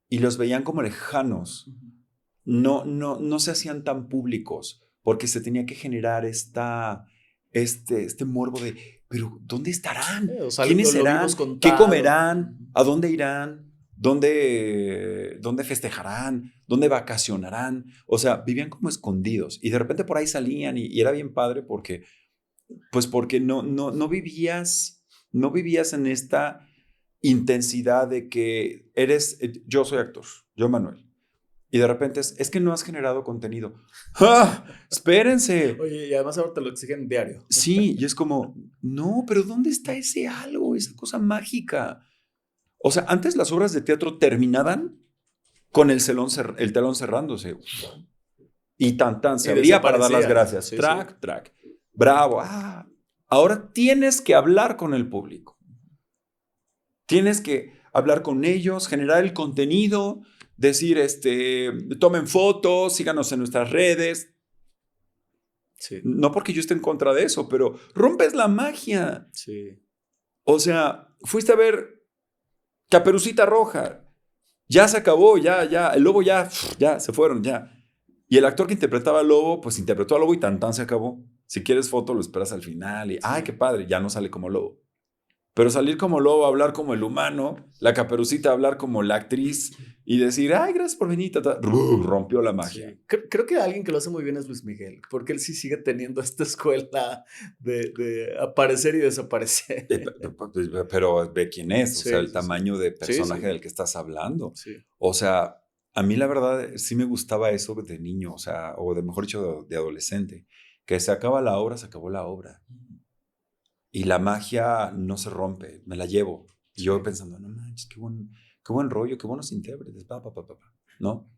y los veían como lejanos. No se hacían tan públicos porque se tenía que generar este morbo de, pero ¿dónde estarán? O sea, ¿Quiénes lo vimos serán? contado. ¿Qué comerán? ¿A dónde irán? ¿Dónde festejarán? ¿Dónde vacacionarán? O sea, vivían como escondidos y de repente por ahí salían y era bien padre porque no vivías en esta intensidad de que yo soy actor, yo Manuel. Y de repente es que no has generado contenido. ¡Ah! Espérense. Oye, y además ahora te lo exigen diario. Sí, y es como, no, pero ¿dónde está ese algo, esa cosa mágica? O sea, antes las obras de teatro terminaban con el telón cerrándose. Y tan, se Y abría para dar las desaparecía. gracias. Sí, sí. Track. Bravo. Ahora tienes que hablar con el público. Tienes que hablar con ellos, generar el contenido, decir, tomen fotos, síganos en nuestras redes. Sí, No porque yo esté en contra de eso, pero rompes la magia. sí. O sea, fuiste a ver Caperucita Roja. Ya se acabó, ya. El lobo ya se fueron, ya. Y el actor que interpretaba al lobo, pues interpretó al lobo y tan se acabó. Si quieres foto, lo esperas al final y, ay, qué padre, ya no sale como lobo. Pero salir como lobo, hablar como el humano, la Caperucita hablar como la actriz y decir, ay, gracias por venir, rompió la magia. Sí. Creo que alguien que lo hace muy bien es Luis Miguel, porque él sí sigue teniendo esta escuela de aparecer y desaparecer. Pero ve quién es, o Sí, sea, el sí, tamaño de personaje sí. del que estás hablando. Sí. O sea, a mí la verdad sí me gustaba eso de niño, o sea, o de mejor dicho, de adolescente, que se acaba la obra, se acabó la obra. Y la magia no se rompe, me la llevo. Y yo pensando, no manches, qué buen rollo, qué buenos intérpretes, ¿no?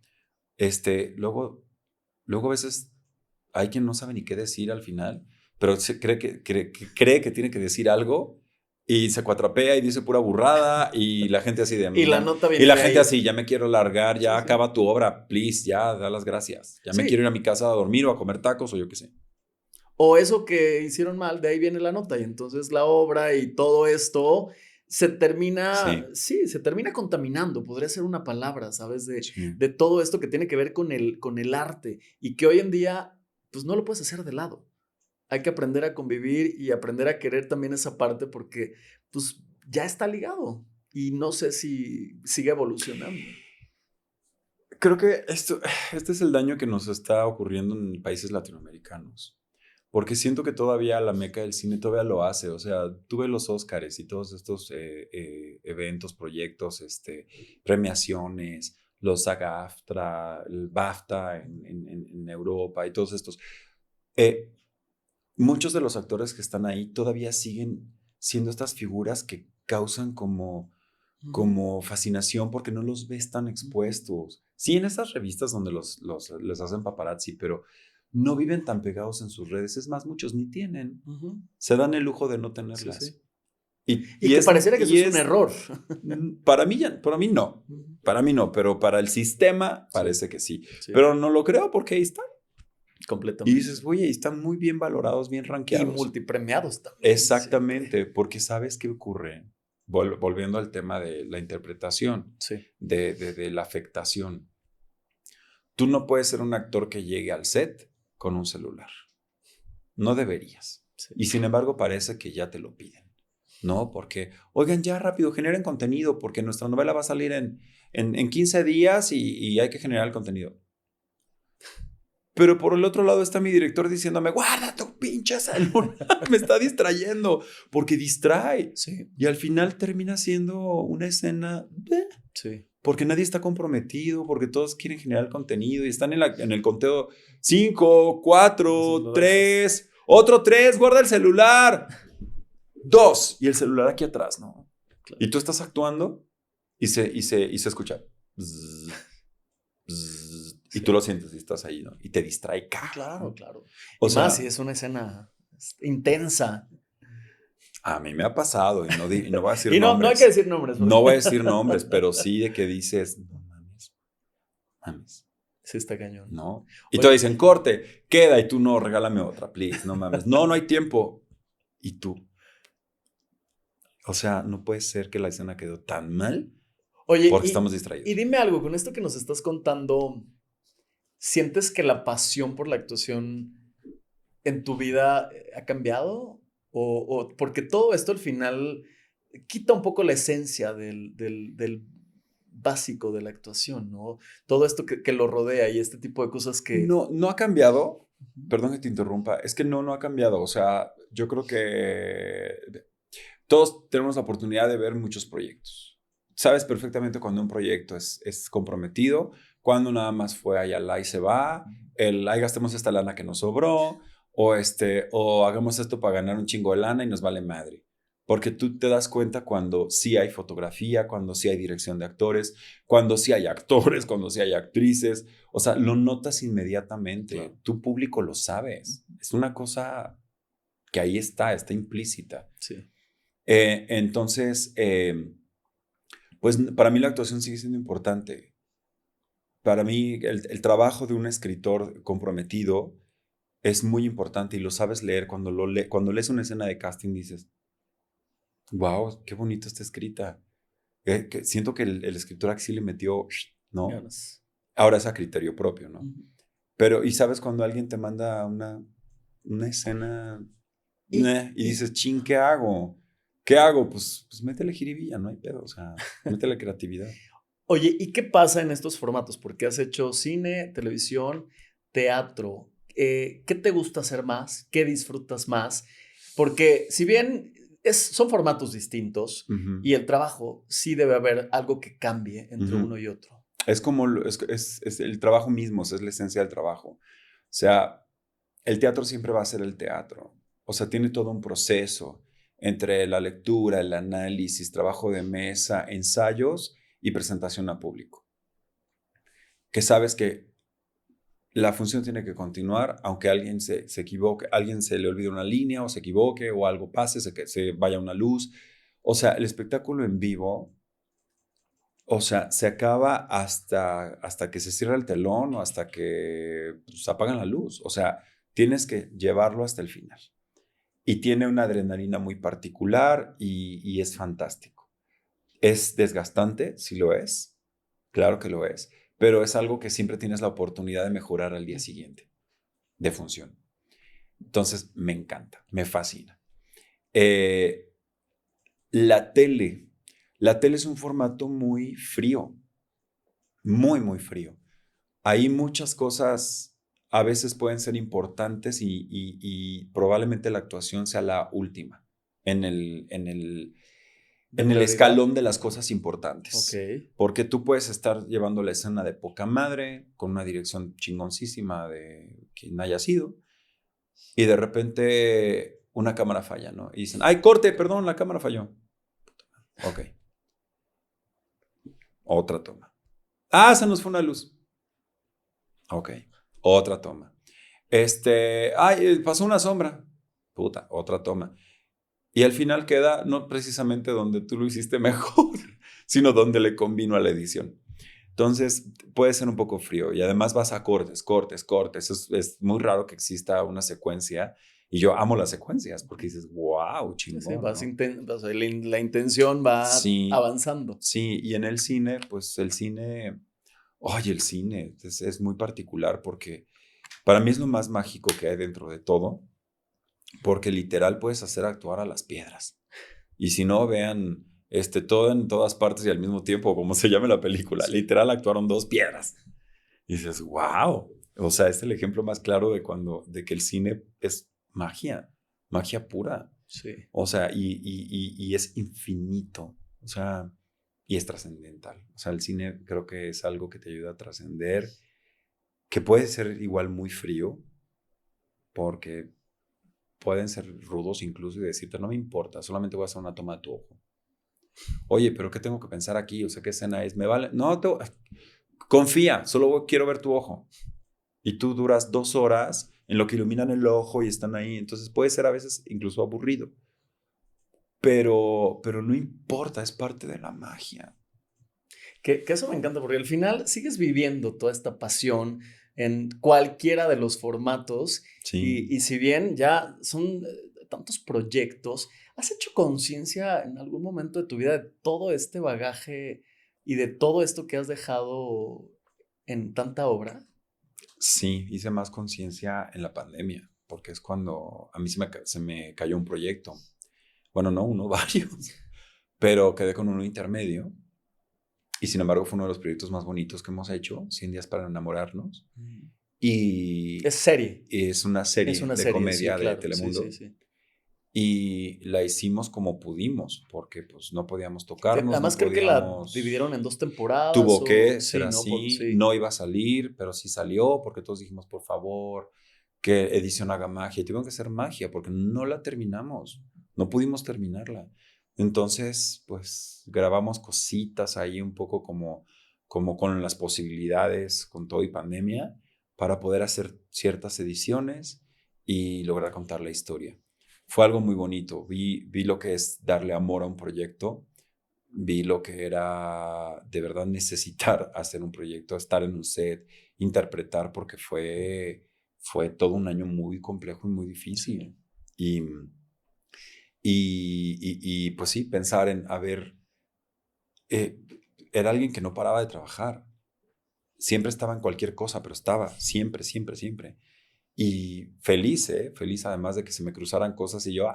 Luego a veces hay quien no sabe ni qué decir al final, pero cree que tiene que decir algo y se cuatrapea y dice pura burrada y la gente así de... Y la nota y viene la de gente ahí. así, ya me quiero largar, ya Sí, sí. acaba tu obra, please, ya, da las gracias. Ya me quiero ir Sí. a mi casa a dormir o a comer tacos o yo qué sé. O eso que hicieron mal, de ahí viene la nota. Y entonces la obra y todo esto se termina, Sí, sí, se termina contaminando. Podría ser una palabra, ¿sabes? sí. De todo esto que tiene que ver con el arte y que hoy en día, pues no lo puedes hacer de lado. Hay que aprender a convivir y aprender a querer también esa parte porque, pues, ya está ligado y no sé si sigue evolucionando. Creo que este es el daño que nos está ocurriendo en países latinoamericanos. Porque siento que todavía la meca del cine todavía lo hace. O sea, tuve los Óscares y todos estos eventos, proyectos, premiaciones, los SAG-AFTRA, el BAFTA en Europa y todos estos. Eh, Muchos de los actores que están ahí todavía siguen siendo estas figuras que causan como fascinación porque no los ves tan expuestos. Sí, en esas revistas donde les hacen paparazzi, pero no viven tan pegados en sus redes. Es más, muchos ni tienen. Ujú. Se dan el lujo de no Sí, tenerlas. sí. Y, Y y que es, pareciera que eso y es un es error. para mí no. Ujú. Para mí no, pero para el sistema Sí, parece que sí. sí, Pero no lo creo porque ahí están. Y completamente. dices, oye, están muy bien valorados, bien Y rankeados. multipremiados también, siempre. Exactamente, porque sabes qué ocurre. Volviendo al tema de la interpretación, Sí, de la afectación. Tú no puedes ser un actor que llegue al set con un celular. No deberías. sí. Y sin embargo parece que ya te lo piden. ¿No? Porque, oigan, ya rápido, generen contenido, porque nuestra novela va a salir en 15 días y hay que generar el contenido. Pero por el otro lado está mi director diciéndome, guarda tu pinche celular, me está distrayendo, porque distrae. Sí, Y al final termina siendo una escena, sí. porque nadie está comprometido, porque todos quieren generar contenido y están en el conteo 5, 4, Lo dejas. 3, otro 3, guarda el celular, 2, y el celular aquí atrás, ¿no? Claro. Y tú estás actuando y se escucha. Bzz, bzz, y Sí. tú lo sientes y estás ahí, ¿no? Y te distrae, Claro, cabrón. claro. O Y más si sea, es una escena intensa. a mí me ha pasado, y no voy a decir Y no hay que nombres, decir nombres. no voy a decir nombres, pero sí de que dices, no mames, Sí, está cañón. ¿no? Y te Oye, dicen, corte, queda, y tú no, regálame otra, please, no mames. No, no hay tiempo. Y tú, o sea, no puede ser que la escena quedó tan mal oye, porque estamos y distraídos. dime algo, con esto que nos estás contando, ¿sientes que la pasión por la actuación en tu vida ha cambiado? Porque todo esto al final quita un poco la esencia del básico de la actuación, ¿no? Todo esto que lo rodea y este tipo de cosas que... No, no ha cambiado, Ujú. perdón que te interrumpa, es que no ha cambiado. O sea, yo creo que todos tenemos la oportunidad de ver muchos proyectos. Sabes perfectamente cuando un proyecto es comprometido, cuando nada más fue allá y se va, ahí gastemos esta lana que nos sobró, o hagamos esto para ganar un chingo de lana y nos vale madre. Porque tú te das cuenta cuando sí hay fotografía, cuando sí hay dirección de actores, cuando sí hay actores, cuando sí hay actrices. O sea, lo notas inmediatamente. Claro. Tu público lo sabes. Es una cosa que ahí está implícita. Sí. Entonces, pues para mí la actuación sigue siendo importante. Para mí el trabajo de un escritor comprometido es muy importante y lo sabes leer. Cuando lees una escena de casting dices, wow, qué bonito está escrita. Siento que el escritor aquí sí le metió, ¿no? Ganas. Ahora es a criterio propio, ¿no? Pero, ¿y sabes cuando alguien te manda una escena y dices, chin, ¿qué hago? ¿Qué hago? Pues métele jiribilla, no hay pedo, o sea, métele creatividad. Oye, ¿y qué pasa en estos formatos? Porque has hecho cine, televisión, teatro. ¿Qué te gusta hacer más? ¿Qué disfrutas más? Porque si bien son formatos distintos y el trabajo sí debe haber algo que cambie entre uno y otro. Es como es el trabajo mismo, es la esencia del trabajo. O sea, el teatro siempre va a ser el teatro. O sea, tiene todo un proceso entre la lectura, el análisis, trabajo de mesa, ensayos y presentación a público. Que sabes que la función tiene que continuar, aunque alguien se equivoque, alguien se le olvide una línea o se equivoque o algo pase, se vaya una luz. O sea, el espectáculo en vivo, o sea, se acaba hasta que se cierra el telón o hasta que pues, apagan la luz. O sea, tienes que llevarlo hasta el final. Y tiene una adrenalina muy particular y es fantástico. ¿Es desgastante? Sí lo es. Claro que lo es. Pero es algo que siempre tienes la oportunidad de mejorar al día siguiente de función. Entonces, me encanta, me fascina. La tele. La tele es un formato muy frío, muy, muy frío. Hay muchas cosas, a veces pueden ser importantes y probablemente la actuación sea la última en el escalón de las cosas importantes. Ok. Porque tú puedes estar llevando la escena de poca madre, con una dirección chingoncísima de quien haya sido, y de repente una cámara falla, ¿no? Y dicen, ¡ay, corte! Perdón, la cámara falló. Ok. Otra toma. ¡Ah, se nos fue una luz! Ok. Otra toma. ¡Ay, pasó una sombra! Puta, otra toma. Y al final queda no precisamente donde tú lo hiciste mejor, sino donde le convino a la edición. Entonces, puede ser un poco frío y además vas a cortes. Es muy raro que exista una secuencia y yo amo las secuencias porque dices, wow, chingón. Sí, ¿no? la intención va Sí, avanzando. sí, y en el cine, pues el cine es muy particular porque para mí es lo más mágico que hay dentro de todo, porque literal puedes hacer actuar a las piedras. Y si no, vean todo en todas partes y al mismo tiempo, como se llama la película. Sí. Literal actuaron dos piedras. Y dices, wow. O sea, es el ejemplo más claro de que el cine es magia pura. Sí. O sea, y es infinito. O sea, y es trascendental. O sea, el cine creo que es algo que te ayuda a trascender, que puede ser igual muy frío, porque pueden ser rudos incluso y decirte, no me importa, solamente voy a hacer una toma de tu ojo. Oye, pero ¿qué tengo que pensar aquí? O sea, ¿qué escena es? ¿Me vale? No, confía, solo quiero ver tu ojo. Y tú duras 2 horas en lo que iluminan el ojo y están ahí. Entonces puede ser a veces incluso aburrido. Pero no importa, es parte de la magia. Que eso me encanta porque al final sigues viviendo toda esta pasión en cualquiera de los formatos. Sí. Y si bien ya son tantos proyectos, ¿has hecho conciencia en algún momento de tu vida de todo este bagaje y de todo esto que has dejado en tanta obra? Sí, hice más conciencia en la pandemia, porque es cuando a mí se me cayó un proyecto. Bueno, no uno, varios, pero quedé con uno intermedio. Y sin embargo fue uno de los proyectos más bonitos que hemos hecho, 100 días para enamorarnos. Y Es serie. es una serie Es una de serie, comedia sí, de claro. Telemundo. Sí. y la hicimos como pudimos, porque pues no podíamos tocarnos, Además no creo que la podíamos... dividieron en 2 temporadas Tuvo o que ser sí, ¿no? así, Sí. no iba a salir, pero sí salió, porque todos dijimos, por favor, que edición haga magia. Y tuvieron que hacer magia, porque no la terminamos, no pudimos terminarla. Entonces, pues grabamos cositas ahí un poco como con las posibilidades, con todo y pandemia, para poder hacer ciertas ediciones y lograr contar la historia. Fue algo muy bonito, vi lo que es darle amor a un proyecto, vi lo que era de verdad necesitar hacer un proyecto, estar en un set, interpretar, porque fue todo un año muy complejo y muy difícil. Sí. Y, pues sí, pensar en, a ver, eh, era alguien que no paraba de trabajar. Siempre estaba en cualquier cosa, pero estaba siempre, siempre, siempre. Y feliz, ¿eh? Feliz además de que se me cruzaran cosas y yo,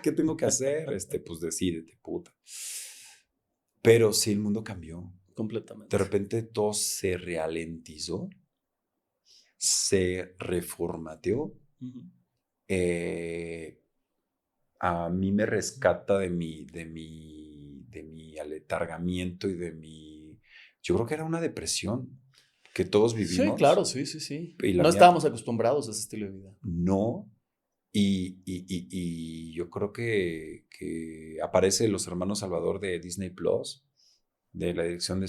¿qué tengo que hacer? Pues decídete, puta. Pero sí, el mundo cambió. De Completamente. repente todo se ralentizó, se reformateó. Ujú. Eh, a mí me rescata de mi aletargamiento y yo creo que era una depresión que todos Sí, claro, vivimos sí, sí, sí. y la No mía estábamos acostumbrados a ese estilo de vida. no. Y yo creo que aparece Los Hermanos Salvador de Disney Plus, de la dirección de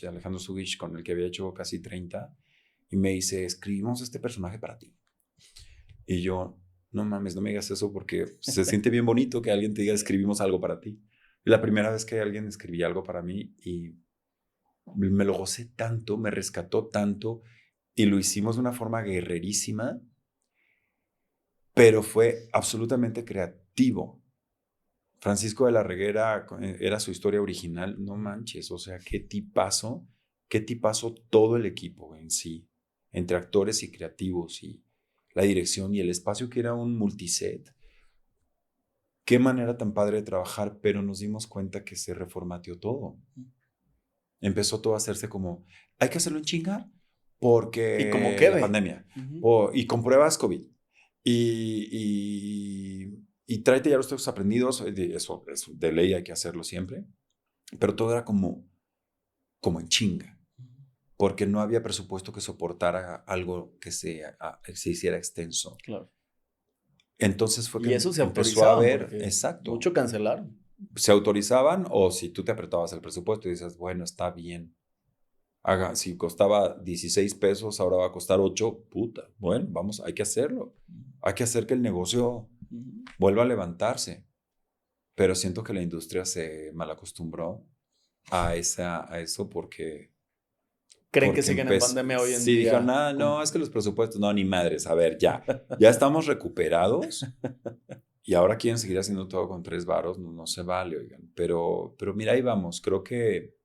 Alejandro Zúñiga, con el que había hecho casi 30, y me dice, escribimos este personaje para ti. Y yo, no mames, no me digas eso porque se siente bien bonito que alguien te diga, escribimos algo para ti. Y la primera vez que alguien escribía algo para mí y me lo gocé tanto, me rescató tanto y lo hicimos de una forma guerrerísima, pero fue absolutamente creativo. Francisco de la Reguera era su historia original, no manches, o sea, qué tipazo todo el equipo en sí, entre actores y creativos y la dirección y el espacio que era un multiset. Qué manera tan padre de trabajar, pero nos dimos cuenta que se reformateó todo. Empezó todo a hacerse como, hay que hacerlo en chinga Y como porque la quede. pandemia, Ujú. y con pruebas COVID. Y tráete ya los textos aprendidos, eso de ley hay que hacerlo siempre, pero todo era como en chinga, porque no había presupuesto que soportara algo que se hiciera extenso. Claro. Entonces fue que Y eso se empezó a autorizaban haber, porque exacto, mucho cancelaron. se autorizaban o si tú te apretabas el presupuesto y dices, bueno, está bien. Si costaba 16 pesos, ahora va a costar 8, puta. Bueno, vamos, hay que hacerlo. Hay que hacer que el negocio Ujú. vuelva a levantarse. Pero siento que la industria se malacostumbró a eso ¿Creen que porque siguen en pandemia hoy en sí dijeron, día? no, es que los presupuestos, no, ni madres, a ver, ya estamos recuperados y ahora quieren seguir haciendo todo con 3 varos, no se vale, oigan. Pero mira, ahí vamos, creo que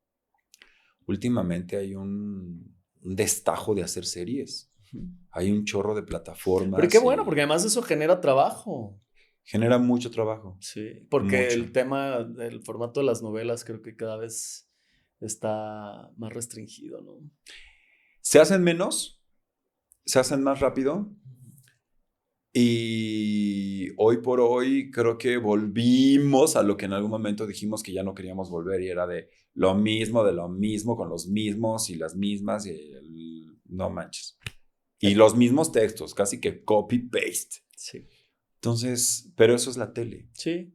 últimamente hay un destajo de hacer series, hay un chorro de Pero qué plataformas bueno, porque y además eso genera trabajo. genera mucho trabajo, Sí, porque mucho. el tema del formato de las novelas creo que cada vez está más restringido, ¿no? Se hacen menos, se hacen más rápido. Y hoy por hoy creo que volvimos a lo que en algún momento dijimos que ya no queríamos volver y era de lo mismo, con los mismos y las mismas no manches. Y los mismos textos, casi que copy-paste. Sí. Entonces, pero eso es la tele. Sí,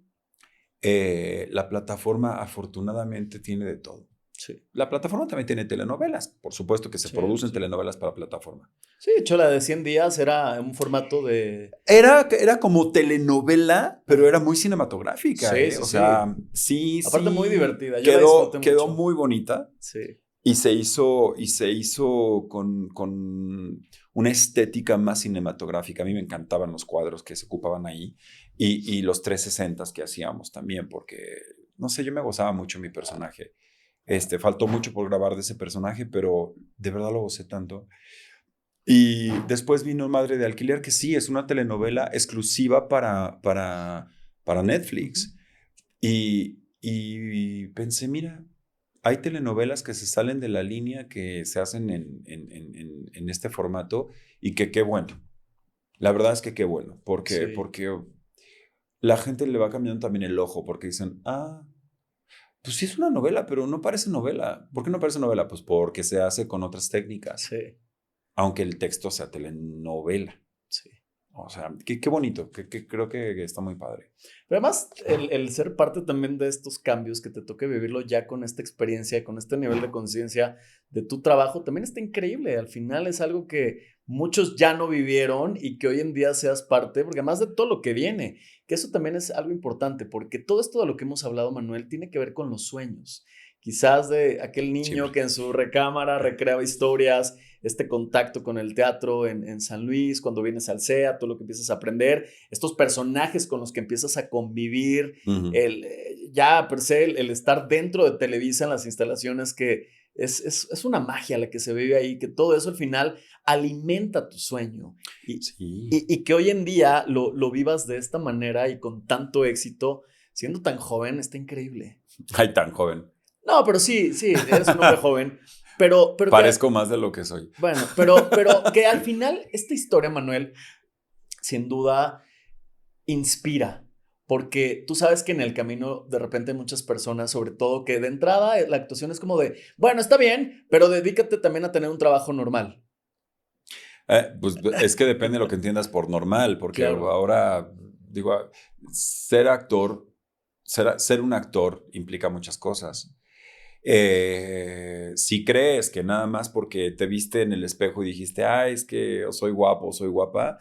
La plataforma afortunadamente tiene de todo. sí. La plataforma también tiene telenovelas, por supuesto que se Sí, producen sí. telenovelas para plataforma. Sí, de hecho la de 100 días era un formato de... Era como telenovela, pero era muy cinematográfica, Sí, ¿eh? sí, O sí. sea, sí, Aparte muy sí, divertida, yo la disfruté quedó mucho. muy bonita Sí. y se hizo con una estética más cinematográfica. A mí me encantaban los cuadros que se ocupaban ahí y los 360 que hacíamos también, porque, no sé, yo me gozaba mucho mi personaje. Faltó mucho por grabar de ese personaje, pero de verdad lo gocé tanto. Y después vino Madre de Alquiler, que sí, es una telenovela exclusiva para Netflix. Y pensé, mira, hay telenovelas que se salen de la línea que se hacen en este formato y que qué bueno. La verdad es que qué bueno, porque, Sí. porque la gente le va cambiando también el ojo porque dicen, pues sí es una novela, pero no parece novela. ¿Por qué no parece novela? Pues porque se hace con otras técnicas, Sí, aunque el texto sea telenovela. sí. O sea, qué bonito, que creo que está muy padre. Pero además, el ser parte también de estos cambios, que te toque vivirlo ya con esta experiencia, con este nivel de conciencia de tu trabajo, también está increíble. Al final es algo que muchos ya no vivieron y que hoy en día seas parte, porque además de todo lo que viene, que eso también es algo importante, porque todo esto de lo que hemos hablado, Manuel, tiene que ver con los sueños. Quizás de aquel niño Siempre. que en su recámara recreaba historias, este contacto con el teatro en San Luis, cuando vienes al CEA, todo lo que empiezas a aprender, estos personajes con los que empiezas a convivir, Ujú. ya per se el estar dentro de Televisa en las instalaciones, que es una magia la que se vive ahí, que todo eso al final alimenta tu sueño y, Sí. y que hoy en día lo vivas de esta manera y con tanto éxito, siendo tan joven, está increíble. Ay, tan joven. No, pero sí, sí, eres un hombre joven, pero que, Parezco más de lo que soy. bueno, pero que al final esta historia, Manuel, sin duda inspira, porque tú sabes que en el camino de repente hay muchas personas, sobre todo que de entrada la actuación es como de, bueno, está bien, pero dedícate también a tener un trabajo normal. Pues es que depende de lo que entiendas por normal, porque Claro, ahora, digo, ser actor, ser un actor implica muchas cosas. Si crees que nada más porque te viste en el espejo y dijiste, es que soy guapo, soy guapa,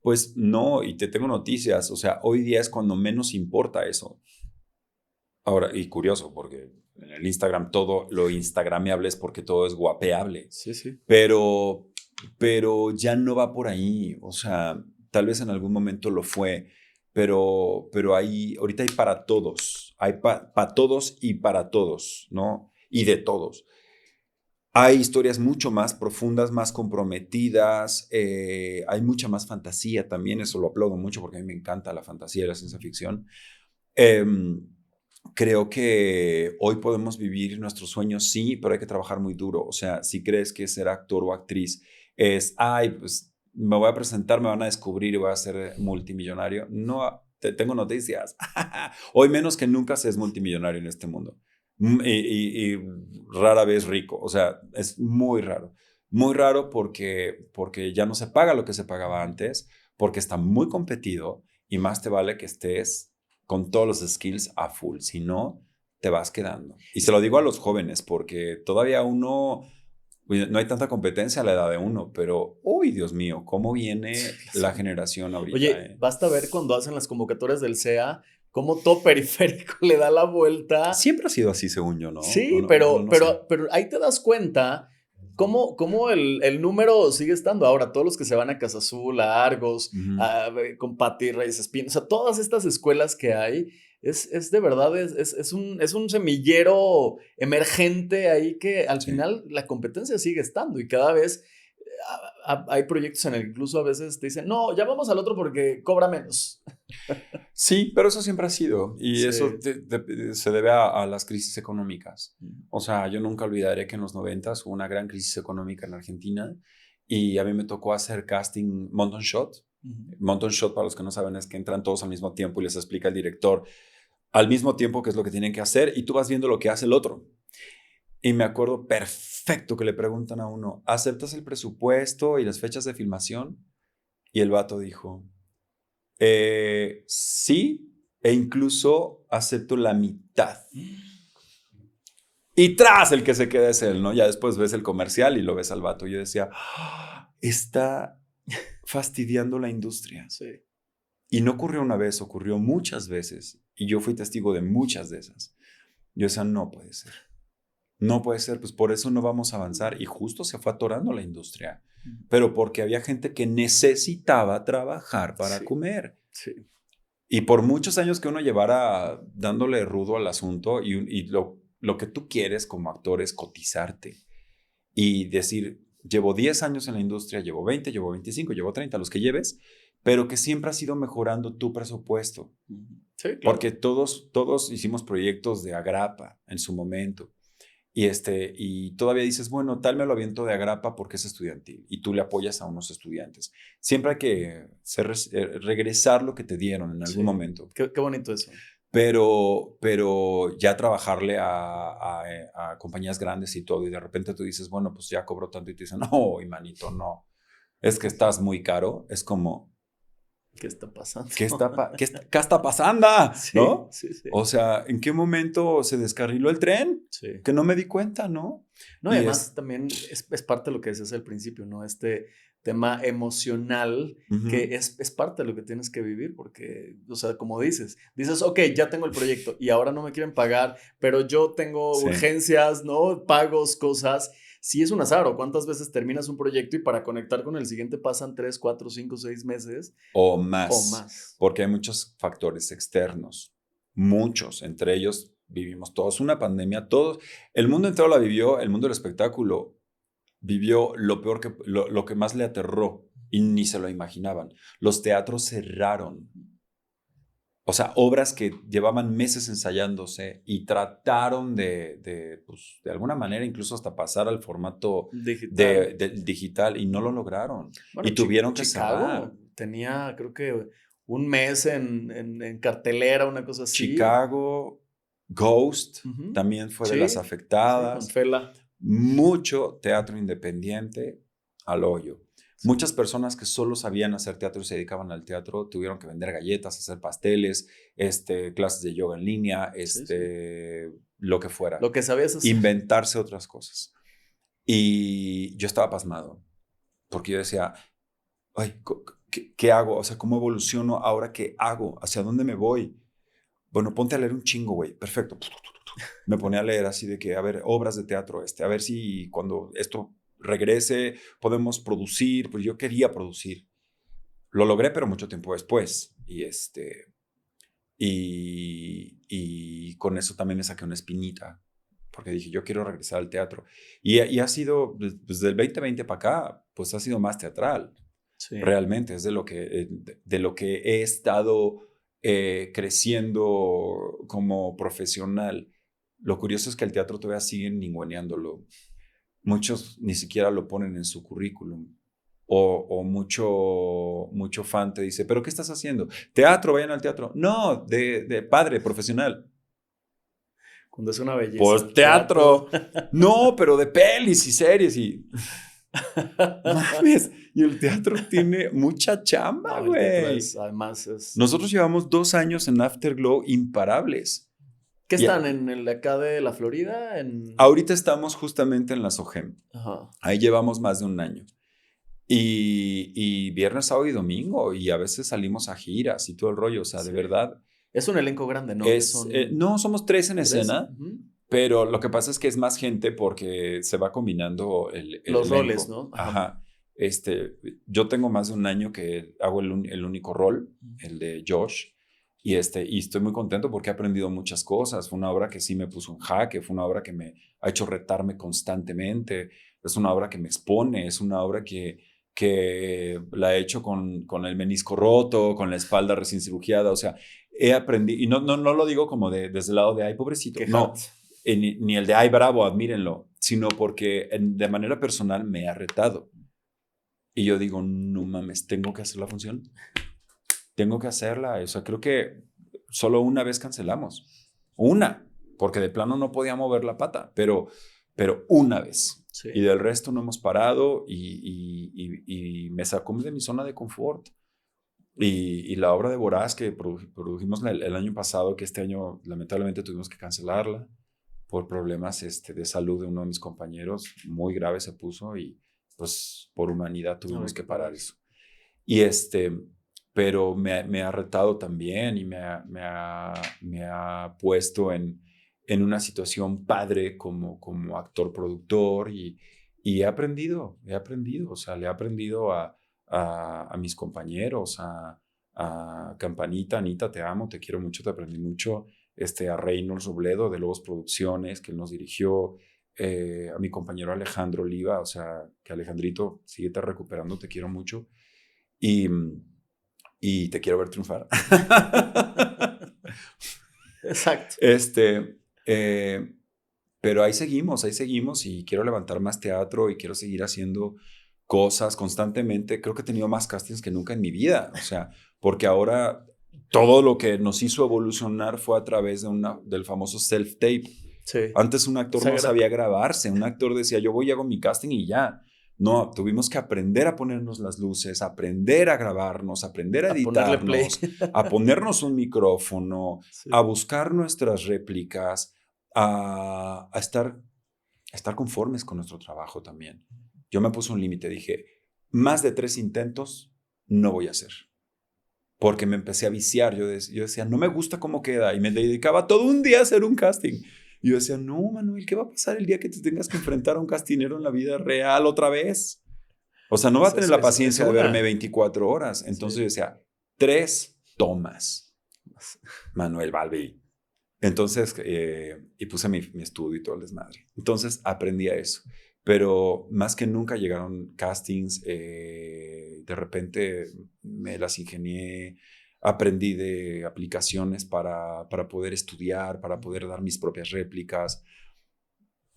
pues no, y te tengo noticias, o sea, hoy día es cuando menos importa eso. Ahora, y curioso, porque en el Instagram todo lo instagrameable es porque todo es guapeable, sí, sí. pero, pero ya no va por ahí, o sea, tal vez en algún momento lo fue, pero ahorita hay para todos, hay para todos y para todos, ¿no? Y de todos. Hay historias mucho más profundas, más comprometidas, hay mucha más fantasía también, eso lo aplaudo mucho porque a mí me encanta la fantasía y la ciencia ficción. Em, Creo que hoy podemos vivir nuestros sueños, sí, pero hay que trabajar muy duro. O sea, si crees que ser actor o actriz es, pues me voy a presentar, me van a descubrir y voy a ser multimillonario. No, te tengo noticias. Hoy menos que nunca se es multimillonario en este mundo. Y rara vez rico. O sea, es muy raro. Muy raro porque ya no se paga lo que se pagaba antes, porque está muy competido y más te vale que estés con todos los skills a full, si no, te vas quedando. Y se lo digo a los jóvenes, porque todavía no hay tanta competencia a la edad de uno, pero, uy, Dios mío, ¿cómo viene la generación ahorita? Oye, basta ver cuando hacen las convocatorias del CEA, cómo todo periférico le da la vuelta. Siempre ha sido así, según yo, ¿no? Sí, No, no sé. pero ahí te das cuenta cómo el número sigue estando ahora. Todos los que se van a Casa Azul, a Argos, Ujú. con Pati Reyes Espín, o sea, todas estas escuelas que hay, es de verdad, es un semillero emergente ahí que al Sí. final la competencia sigue estando y cada vez hay proyectos en el que incluso a veces te dicen, no, ya vamos al otro porque cobra menos. Sí, pero eso siempre ha sido, y eso Sí. se debe a las crisis económicas. O sea, yo nunca olvidaré que en los 90 hubo una gran crisis económica en Argentina y a mí me tocó hacer casting Mountain Shot. Ujú. Mountain Shot, para los que no saben, es que entran todos al mismo tiempo y les explica el director al mismo tiempo qué es lo que tienen que hacer y tú vas viendo lo que hace el otro. Y me acuerdo perfecto que le preguntan a uno, ¿aceptas el presupuesto y las fechas de filmación? Y el vato dijo, sí, e incluso acepto la mitad. Y tras el que se queda es él, ¿no? Ya después ves el comercial y lo ves al vato. Y yo decía, está fastidiando la industria. Sí. Y no ocurrió una vez, ocurrió muchas veces. Y yo fui testigo de muchas de esas. Yo decía, no puede ser. No puede ser, pues por eso no vamos a avanzar. Y justo se fue atorando la industria. Pero porque había gente que necesitaba trabajar para Sí, comer. sí. Y por muchos años que uno llevara dándole rudo al asunto y lo que tú quieres como actor es cotizarte y decir, llevo 10 años en la industria, llevo 20, llevo 25, llevo 30, los que lleves, pero que siempre has ido mejorando tu presupuesto. Sí, Porque claro. todos hicimos proyectos de agrapa en su momento Y todavía dices, bueno, tal me lo aviento de agrapa porque es estudiantil y tú le apoyas a unos estudiantes. Siempre hay que regresar lo que te dieron en algún momento. Qué bonito eso. Pero ya trabajarle a compañías grandes y todo, y de repente tú dices, bueno, pues ya cobro tanto, y te dicen, no, manito, no, es que estás muy caro. Es como, ¿qué está pasando? ¿Qué está pasando? Sí, ¿No? sí. O sea, ¿en qué momento se descarriló el tren? Sí. Que no me di cuenta, ¿no? No, y además también es parte de lo que decías al principio, ¿no? Este tema emocional que es parte de lo que tienes que vivir porque, o sea, como dices, ok, ya tengo el proyecto y ahora no me quieren pagar, pero yo tengo urgencias, ¿no? Pagos, cosas. Sí es un azar, o cuántas veces terminas un proyecto y para conectar con el siguiente pasan 3, 4, 5, 6 meses. O más. Porque hay muchos factores externos. Muchos. Entre ellos vivimos todos una pandemia. Todos. El mundo entero la vivió. El mundo del espectáculo vivió lo peor lo que más le aterró. Y ni se lo imaginaban. Los teatros cerraron. O sea, obras que llevaban meses ensayándose y trataron pues, de alguna manera incluso hasta pasar al formato digital y no lo lograron. Bueno, y tuvieron que cerrar. Tenía, creo que, un mes en cartelera, una cosa así. Chicago, Ghost, también fue de las afectadas. Sí, con Fela. Mucho teatro independiente al hoyo. Sí. Muchas personas que solo sabían hacer teatro y se dedicaban al teatro tuvieron que vender galletas, hacer pasteles, clases de yoga en línea, lo que fuera. Lo que sabías hacer. Inventarse otras cosas. Y yo estaba pasmado, porque yo decía, ay, ¿qué hago? O sea, ¿cómo evoluciono ahora? ¿Qué hago? ¿Hacia dónde me voy? Bueno, ponte a leer un chingo, güey. Perfecto. Me ponía a leer así de que, a ver, obras de teatro, a ver si cuando esto regrese podemos producir. Pues yo quería producir. Lo logré, pero mucho tiempo después. Y con eso también me saqué una espinita, porque dije, yo quiero regresar al teatro. Y ha sido, desde el 2020 para acá, pues ha sido más teatral. Sí. Realmente, es de lo que he estado creciendo como profesional. Lo curioso es que el teatro todavía siguen ninguneándolo. Muchos ni siquiera lo ponen en su currículum. O mucho fan te dice, ¿pero qué estás haciendo? Teatro, vayan al teatro. No, de padre, profesional. Cuando es una belleza. Pues teatro. No, pero de pelis y series y... Mames, y el teatro tiene mucha chamba, güey. Además es... Nosotros llevamos 2 años en Afterglow imparables. ¿Qué están en el acá de la Florida? Ahorita estamos justamente en la SOGEM. Ajá. Ahí llevamos más de 1 año. Y viernes, sábado y domingo. Y a veces salimos a giras y todo el rollo. O sea, sí. De verdad. Es un elenco grande, ¿no? No, somos 3 en escena. Pero lo que pasa es que es más gente porque se va combinando el los elenco. Roles, ¿no? Ajá. Yo tengo más de 1 año que hago el único rol, el de Josh. Y estoy muy contento porque he aprendido muchas cosas. Fue una obra que sí me puso en jaque, fue una obra que me ha hecho retarme constantemente. Es una obra que me expone, es una obra que la he hecho con el menisco roto, con la espalda recién cirugiada. O sea, he aprendido, y no lo digo como desde el lado de, ay, pobrecito. No, ni el de, ay, bravo, admírenlo, sino porque de manera personal me ha retado. Y yo digo, no mames, tengo que hacer la función. Tengo que hacerla. O sea, creo que solo una vez cancelamos. Porque de plano no podía mover la pata, pero una vez. Sí. Y del resto no hemos parado y me sacó de mi zona de confort. Y la obra de Voraz que produjimos el año pasado, que este año lamentablemente tuvimos que cancelarla por problemas de salud de uno de mis compañeros, muy grave se puso y pues por humanidad tuvimos que parar eso. Y pero me ha retado también y me ha puesto en una situación padre como actor-productor y he aprendido, o sea, le he aprendido a mis compañeros, a Campanita, Anita, te amo, te quiero mucho, te aprendí mucho, a Reynolds Robledo de Lobos Producciones, que él nos dirigió, a mi compañero Alejandro Oliva, o sea, que Alejandrito, síguete recuperando, te quiero mucho. Y te quiero ver triunfar. Exacto. Pero ahí seguimos y quiero levantar más teatro y quiero seguir haciendo cosas constantemente. Creo que he tenido más castings que nunca en mi vida, o sea, porque ahora todo lo que nos hizo evolucionar fue a través del famoso self-tape. Sí. Antes un actor no sabía grabarse, un actor decía, yo voy y hago mi casting y ya. No, tuvimos que aprender a ponernos las luces, aprender a grabarnos, aprender a editarnos, a ponernos un micrófono, sí, a buscar nuestras réplicas, a estar conformes con nuestro trabajo también. Yo me puse un límite, dije, más de 3 intentos no voy a hacer. Porque me empecé a viciar, yo decía, no me gusta cómo queda, y me dedicaba todo un día a hacer un casting. Y yo decía, no, Manuel, ¿qué va a pasar el día que te tengas que enfrentar a un castinero en la vida real otra vez? O sea, no va a tener la paciencia de verme 24 horas. Entonces sí, yo decía, 3 tomas, Manuel Balbi. Entonces, y puse mi estudio y todo el desmadre. Entonces, aprendí a eso. Pero más que nunca llegaron castings. De repente me las ingenié. Aprendí de aplicaciones para poder estudiar, para poder dar mis propias réplicas.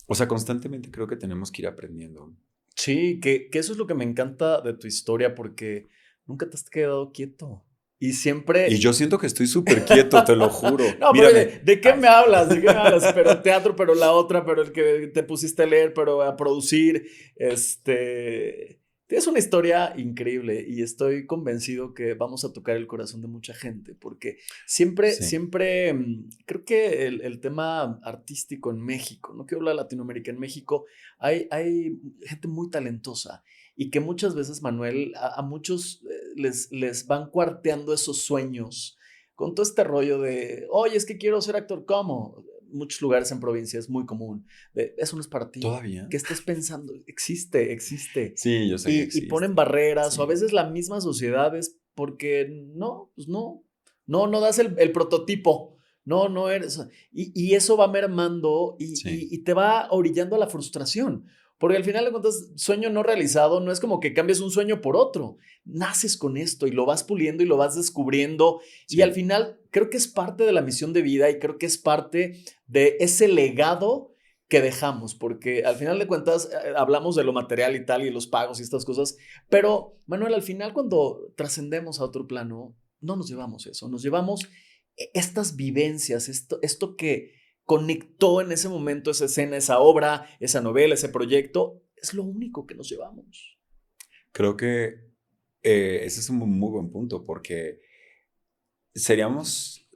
O sea, constantemente creo que tenemos que ir aprendiendo. Sí, que eso es lo que me encanta de tu historia, porque nunca te has quedado quieto. Y siempre... Y yo siento que estoy súper quieto, te lo juro. No, pero ¿de qué me hablas? ¿De qué me hablas? Pero el teatro, pero la otra, pero el que te pusiste a leer, pero a producir. Tienes una historia increíble y estoy convencido que vamos a tocar el corazón de mucha gente, porque siempre creo que el tema artístico en México, no quiero hablar de Latinoamérica, en México hay gente muy talentosa. Y que muchas veces, Manuel, a muchos les van cuarteando esos sueños con todo este rollo de, oye, es que quiero ser actor. ¿Cómo? Muchos lugares en provincia es muy común. Eso no es para ti. ¿Todavía? ¿Qué estás pensando? Existe. Sí, yo sé que existe. Y ponen barreras, sí, o a veces la misma sociedad es porque no das el prototipo. No eres. Y eso va mermando y te va orillando a la frustración. Porque al final de cuentas, sueño no realizado no es como que cambies un sueño por otro. Naces con esto y lo vas puliendo y lo vas descubriendo. Sí. Y al final creo que es parte de la misión de vida y creo que es parte de ese legado que dejamos. Porque al final de cuentas hablamos de lo material y tal y los pagos y estas cosas. Pero, Manuel, al final cuando trascendemos a otro plano, no nos llevamos eso. Nos llevamos estas vivencias, esto que conectó en ese momento esa escena, esa obra, esa novela, ese proyecto, es lo único que nos llevamos. Creo que ese es un muy buen punto, porque seríamos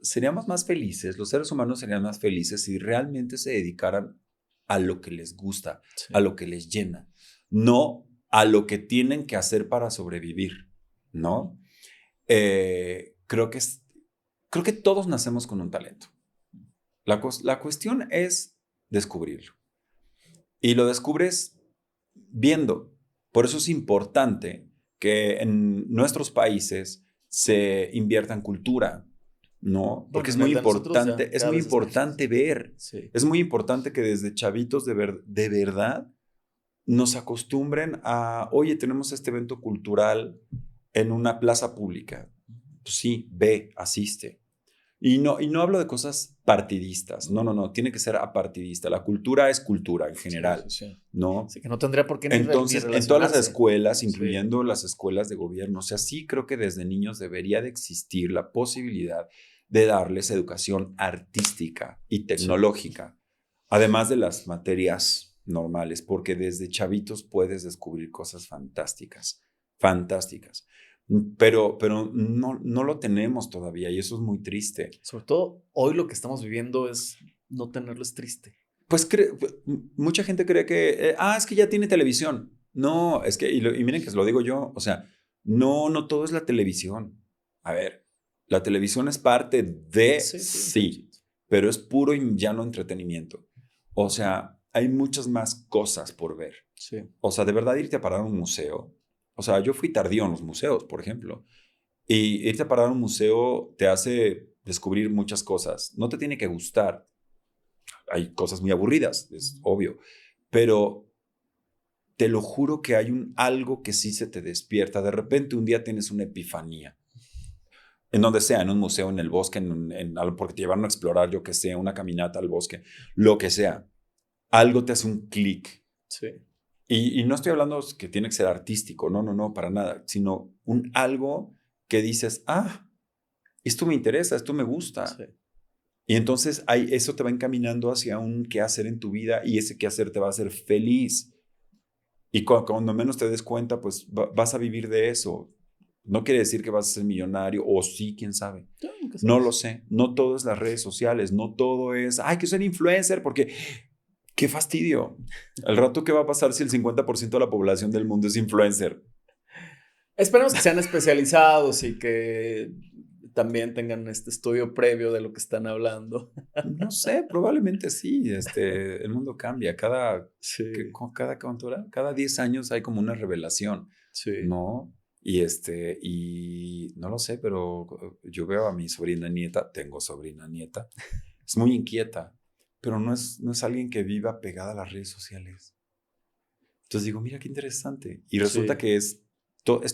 más felices, los seres humanos serían más felices si realmente se dedicaran a lo que les gusta, sí, a lo que les llena, no a lo que tienen que hacer para sobrevivir, ¿no? Creo que todos nacemos con un talento. La cuestión es descubrirlo. Y lo descubres viendo. Por eso es importante que en nuestros países se invierta en cultura, ¿no? Porque es muy importante ver. Sí. Es muy importante que desde chavitos de verdad nos acostumbren a, oye, tenemos este evento cultural en una plaza pública. Pues sí, ve, asiste. Y no hablo de cosas partidistas, no, tiene que ser apartidista. La cultura es cultura en general, sí. ¿No? Sí, que no tendría por qué ni Entonces, en todas las escuelas, incluyendo las escuelas de gobierno, o sea, sí creo que desde niños debería de existir la posibilidad de darles educación artística y tecnológica, además de las materias normales, porque desde chavitos puedes descubrir cosas fantásticas. Pero no lo tenemos todavía y eso es muy triste. Sobre todo hoy lo que estamos viviendo es no tenerlo, es triste. Pues mucha gente cree que, es que ya tiene televisión. No, es que, y miren que se lo digo yo, o sea, no todo es la televisión. A ver, la televisión es parte de, sí, pero es puro y llano entretenimiento. O sea, hay muchas más cosas por ver. Sí. O sea, de verdad irte a parar a un museo. O sea, yo fui tardío en los museos, por ejemplo. Y irte a parar a un museo te hace descubrir muchas cosas. No te tiene que gustar. Hay cosas muy aburridas, es obvio. Pero te lo juro que hay algo que sí se te despierta. De repente un día tienes una epifanía. En donde sea, en un museo, en el bosque, porque te llevaron a explorar, yo que sé, una caminata al bosque, lo que sea. algo te hace un clic. Sí. Y no estoy hablando que tiene que ser artístico, no, para nada, sino un algo que dices, esto me interesa, esto me gusta. Sí. Y entonces eso te va encaminando hacia un quehacer en tu vida y ese quehacer te va a hacer feliz. Y cuando menos te des cuenta, pues vas a vivir de eso. No quiere decir que vas a ser millonario, o sí, quién sabe. No lo sé. No todo es las redes sociales, no todo es, que ser influencer, porque qué fastidio. Al rato, ¿qué va a pasar si el 50% de la población del mundo es influencer? Esperemos que sean especializados y que también tengan este estudio previo de lo que están hablando. No sé, probablemente sí. El mundo cambia. Sí, Cada 10 años hay como una revelación, sí. ¿no? Y no lo sé, pero yo veo a mi sobrina nieta, tengo sobrina nieta, es muy inquieta, pero no es alguien que viva pegada a las redes sociales. Entonces digo, mira qué interesante. Y resulta Sí. que es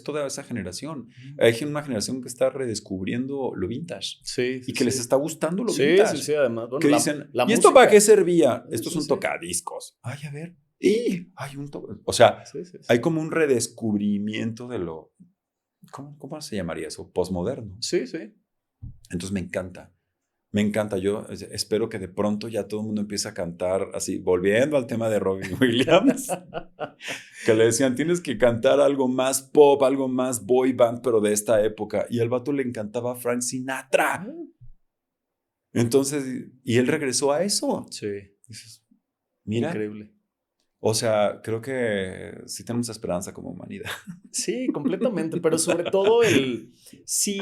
toda esa generación. Hay una generación que está redescubriendo lo vintage Sí, y sí, que les sí. está gustando lo Sí, sí, vintage. sí, además. Bueno, Que dicen, la ¿y esto para música. qué servía? Esto es Sí, un sí. tocadiscos. Ay, a ver. Y hay o sea, Sí, sí, sí. hay como un redescubrimiento de lo, ¿cómo se llamaría eso? Postmoderno. Sí, sí. Entonces me encanta. Me encanta. Yo espero que de pronto ya todo el mundo empiece a cantar así, volviendo al tema de Robbie Williams, que le decían, tienes que cantar algo más pop, algo más boy band, pero de esta época. Y al vato le encantaba Frank Sinatra. Entonces, y él regresó a eso. Sí. Dices, mira, Increíble. o sea, creo que sí tenemos esperanza como humanidad. Sí, completamente, pero sobre todo el sí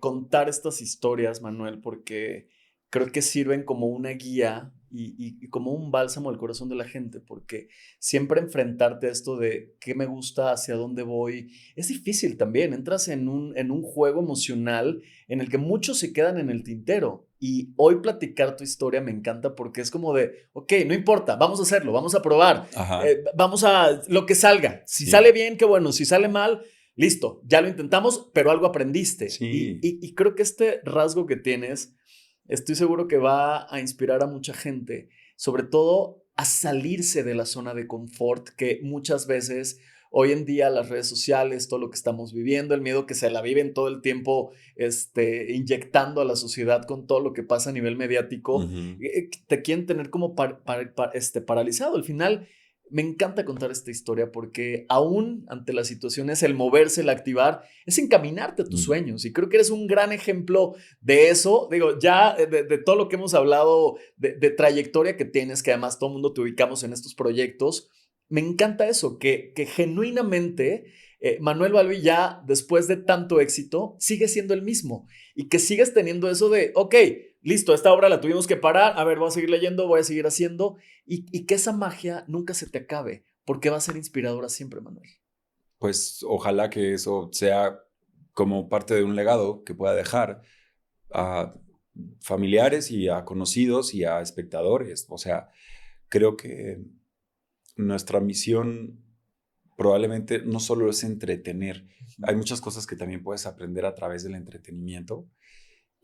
contar estas historias, Manuel, porque creo que sirven como una guía y como un bálsamo al corazón de la gente, porque siempre enfrentarte a esto de qué me gusta, hacia dónde voy, es difícil también, entras en un juego emocional en el que muchos se quedan en el tintero. Y hoy platicar tu historia me encanta porque es como de, ok, no importa, vamos a hacerlo, vamos a probar. Ajá. Vamos a lo que salga. Si Sí. sale bien, qué bueno. Si sale mal, listo. Ya lo intentamos, pero algo aprendiste. Sí. Y creo que este rasgo que tienes, estoy seguro que va a inspirar a mucha gente, sobre todo a salirse de la zona de confort que muchas veces hoy en día las redes sociales, todo lo que estamos viviendo, el miedo que se la viven todo el tiempo inyectando a la sociedad con todo lo que pasa a nivel mediático, Uh-huh. te quieren tener como paralizado. Al final, me encanta contar esta historia porque aún ante las situaciones, el moverse, el activar, es encaminarte a tus sueños. Y creo que eres un gran ejemplo de eso. Digo, ya de todo lo que hemos hablado, de trayectoria que tienes, que además todo el mundo te ubicamos en estos proyectos. Me encanta eso, que genuinamente Manuel Balbi ya después de tanto éxito sigue siendo el mismo y que sigues teniendo eso de, ok, listo, esta obra la tuvimos que parar, a ver, voy a seguir leyendo, voy a seguir haciendo y que esa magia nunca se te acabe porque va a ser inspiradora siempre, Manuel. Pues ojalá que eso sea como parte de un legado que pueda dejar a familiares y a conocidos y a espectadores. O sea, creo que nuestra misión probablemente no solo es entretener, hay muchas cosas que también puedes aprender a través del entretenimiento.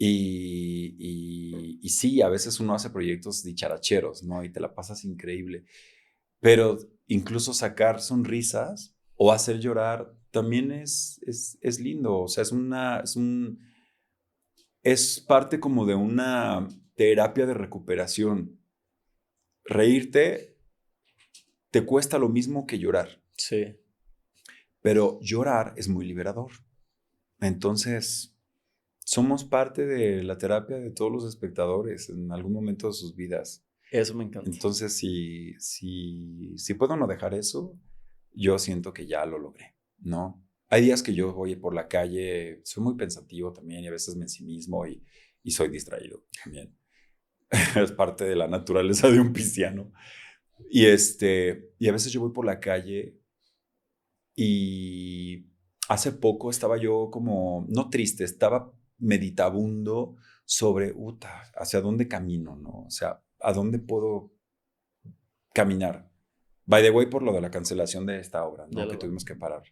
Y sí, a veces uno hace proyectos dicharacheros, ¿no? Y te la pasas increíble. Pero incluso sacar sonrisas o hacer llorar también es lindo. O sea, es parte como de una terapia de recuperación. Reírte te cuesta lo mismo que llorar, Sí. pero llorar es muy liberador. Entonces, somos parte de la terapia de todos los espectadores en algún momento de sus vidas. Eso me encanta. Entonces, si puedo no dejar eso, yo siento que ya lo logré, ¿no? Hay días que yo voy por la calle, soy muy pensativo también y a veces me ensimismo y soy distraído también. Es parte de la naturaleza de un pisciano. Y a veces yo voy por la calle y hace poco estaba yo como, no triste, estaba meditabundo sobre, hacia dónde camino, ¿no? O sea, ¿a dónde puedo caminar? By the way, por lo de la cancelación de esta obra, ¿no? Que tuvimos que parar.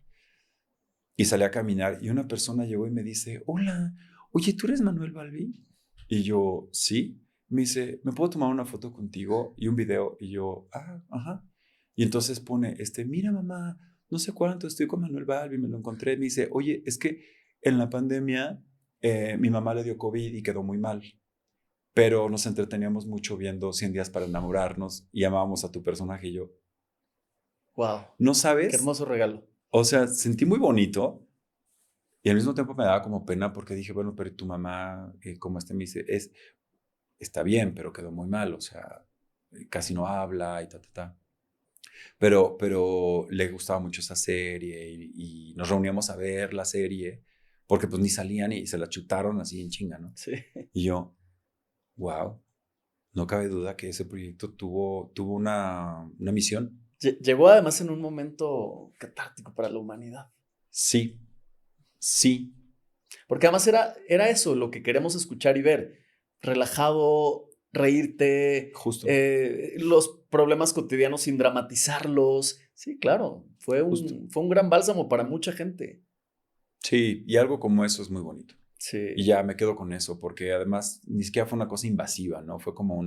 Y salí a caminar y una persona llegó y me dice, hola, oye, ¿tú eres Manuel Balbi? Y yo, sí. Me dice, ¿me puedo tomar una foto contigo y un video? Y yo, ajá. Y entonces pone, mira mamá, no sé cuánto, estoy con Manuel Balbi, me lo encontré. Me dice, oye, es que en la pandemia mi mamá le dio COVID y quedó muy mal. Pero nos entreteníamos mucho viendo 100 días para enamorarnos y amábamos a tu personaje. Y yo, Wow. ¿no Qué sabes? hermoso regalo. O sea, sentí muy bonito y al mismo tiempo me daba como pena porque dije, bueno, pero tu mamá, como me dice, está bien, pero quedó muy mal, o sea, casi no habla y ta. Pero le gustaba mucho esa serie y nos reuníamos a ver la serie porque pues ni salían y se la chutaron así en chinga, ¿no? Sí. Y yo, wow, no cabe duda que ese proyecto tuvo una misión. Llegó además en un momento catártico para la humanidad. Sí. Porque además era eso lo que queremos escuchar y ver. Relajado, reírte, Justo. los problemas cotidianos sin dramatizarlos. Sí, claro, fue Justo. un gran bálsamo para mucha gente. Sí, y algo como eso es muy bonito. Sí. Y ya me quedo con eso, porque además ni siquiera fue una cosa invasiva, ¿no? Fue como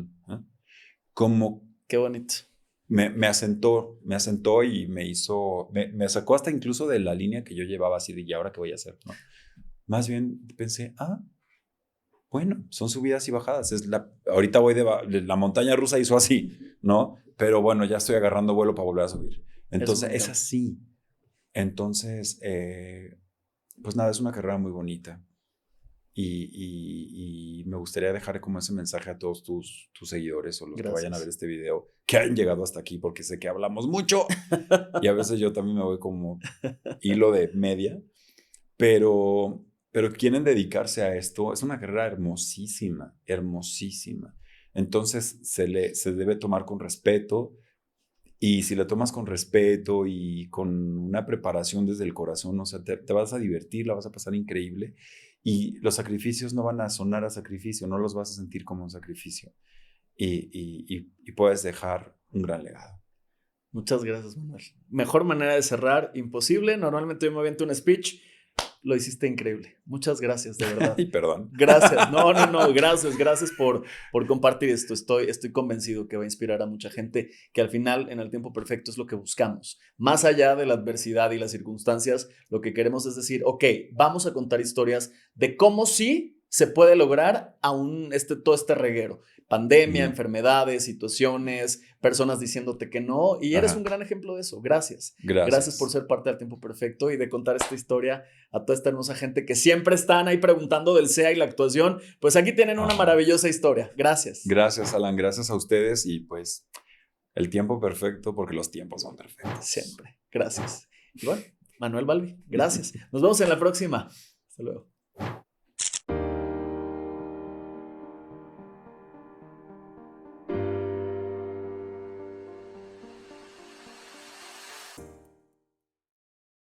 como Qué bonito. me asentó y me hizo, me sacó hasta incluso de la línea que yo llevaba así de, ¿y ahora qué voy a hacer? ¿No? Más bien pensé, bueno, son subidas y bajadas. Ahorita voy de la montaña rusa hizo así, ¿no? Pero bueno, ya estoy agarrando vuelo para volver a subir. Entonces, es así. Entonces, pues nada, es una carrera muy bonita. Y me gustaría dejar como ese mensaje a todos tus seguidores o los que vayan a ver este video, que hayan llegado hasta aquí, porque sé que hablamos mucho y a veces yo también me voy como hilo de media, pero quieren dedicarse a esto. Es una carrera hermosísima, hermosísima. Entonces se debe tomar con respeto. Y si la tomas con respeto y con una preparación desde el corazón, o sea, te vas a divertir, la vas a pasar increíble. Y los sacrificios no van a sonar a sacrificio, no los vas a sentir como un sacrificio. Y puedes dejar un gran legado. Muchas gracias, Manuel. Mejor manera de cerrar, imposible. Normalmente yo me aviento un speech. Lo hiciste increíble. Muchas gracias, de verdad. Y perdón. Gracias. No. Gracias por compartir esto. Estoy convencido que va a inspirar a mucha gente, que al final, en el tiempo perfecto, es lo que buscamos. Más allá de la adversidad y las circunstancias, lo que queremos es decir, ok, vamos a contar historias de cómo sí se puede lograr aún todo este reguero. Pandemia, enfermedades, situaciones, personas diciéndote que no. Y eres un gran ejemplo de eso. Gracias. Gracias por ser parte del tiempo perfecto y de contar esta historia a toda esta hermosa gente que siempre están ahí preguntando del SEA y la actuación. Pues aquí tienen una maravillosa historia. Gracias. Gracias, Alan. Gracias a ustedes y pues el tiempo perfecto, porque los tiempos son perfectos. Siempre. Gracias. Y bueno, Manuel Balbi, gracias. Nos vemos en la próxima. Hasta luego.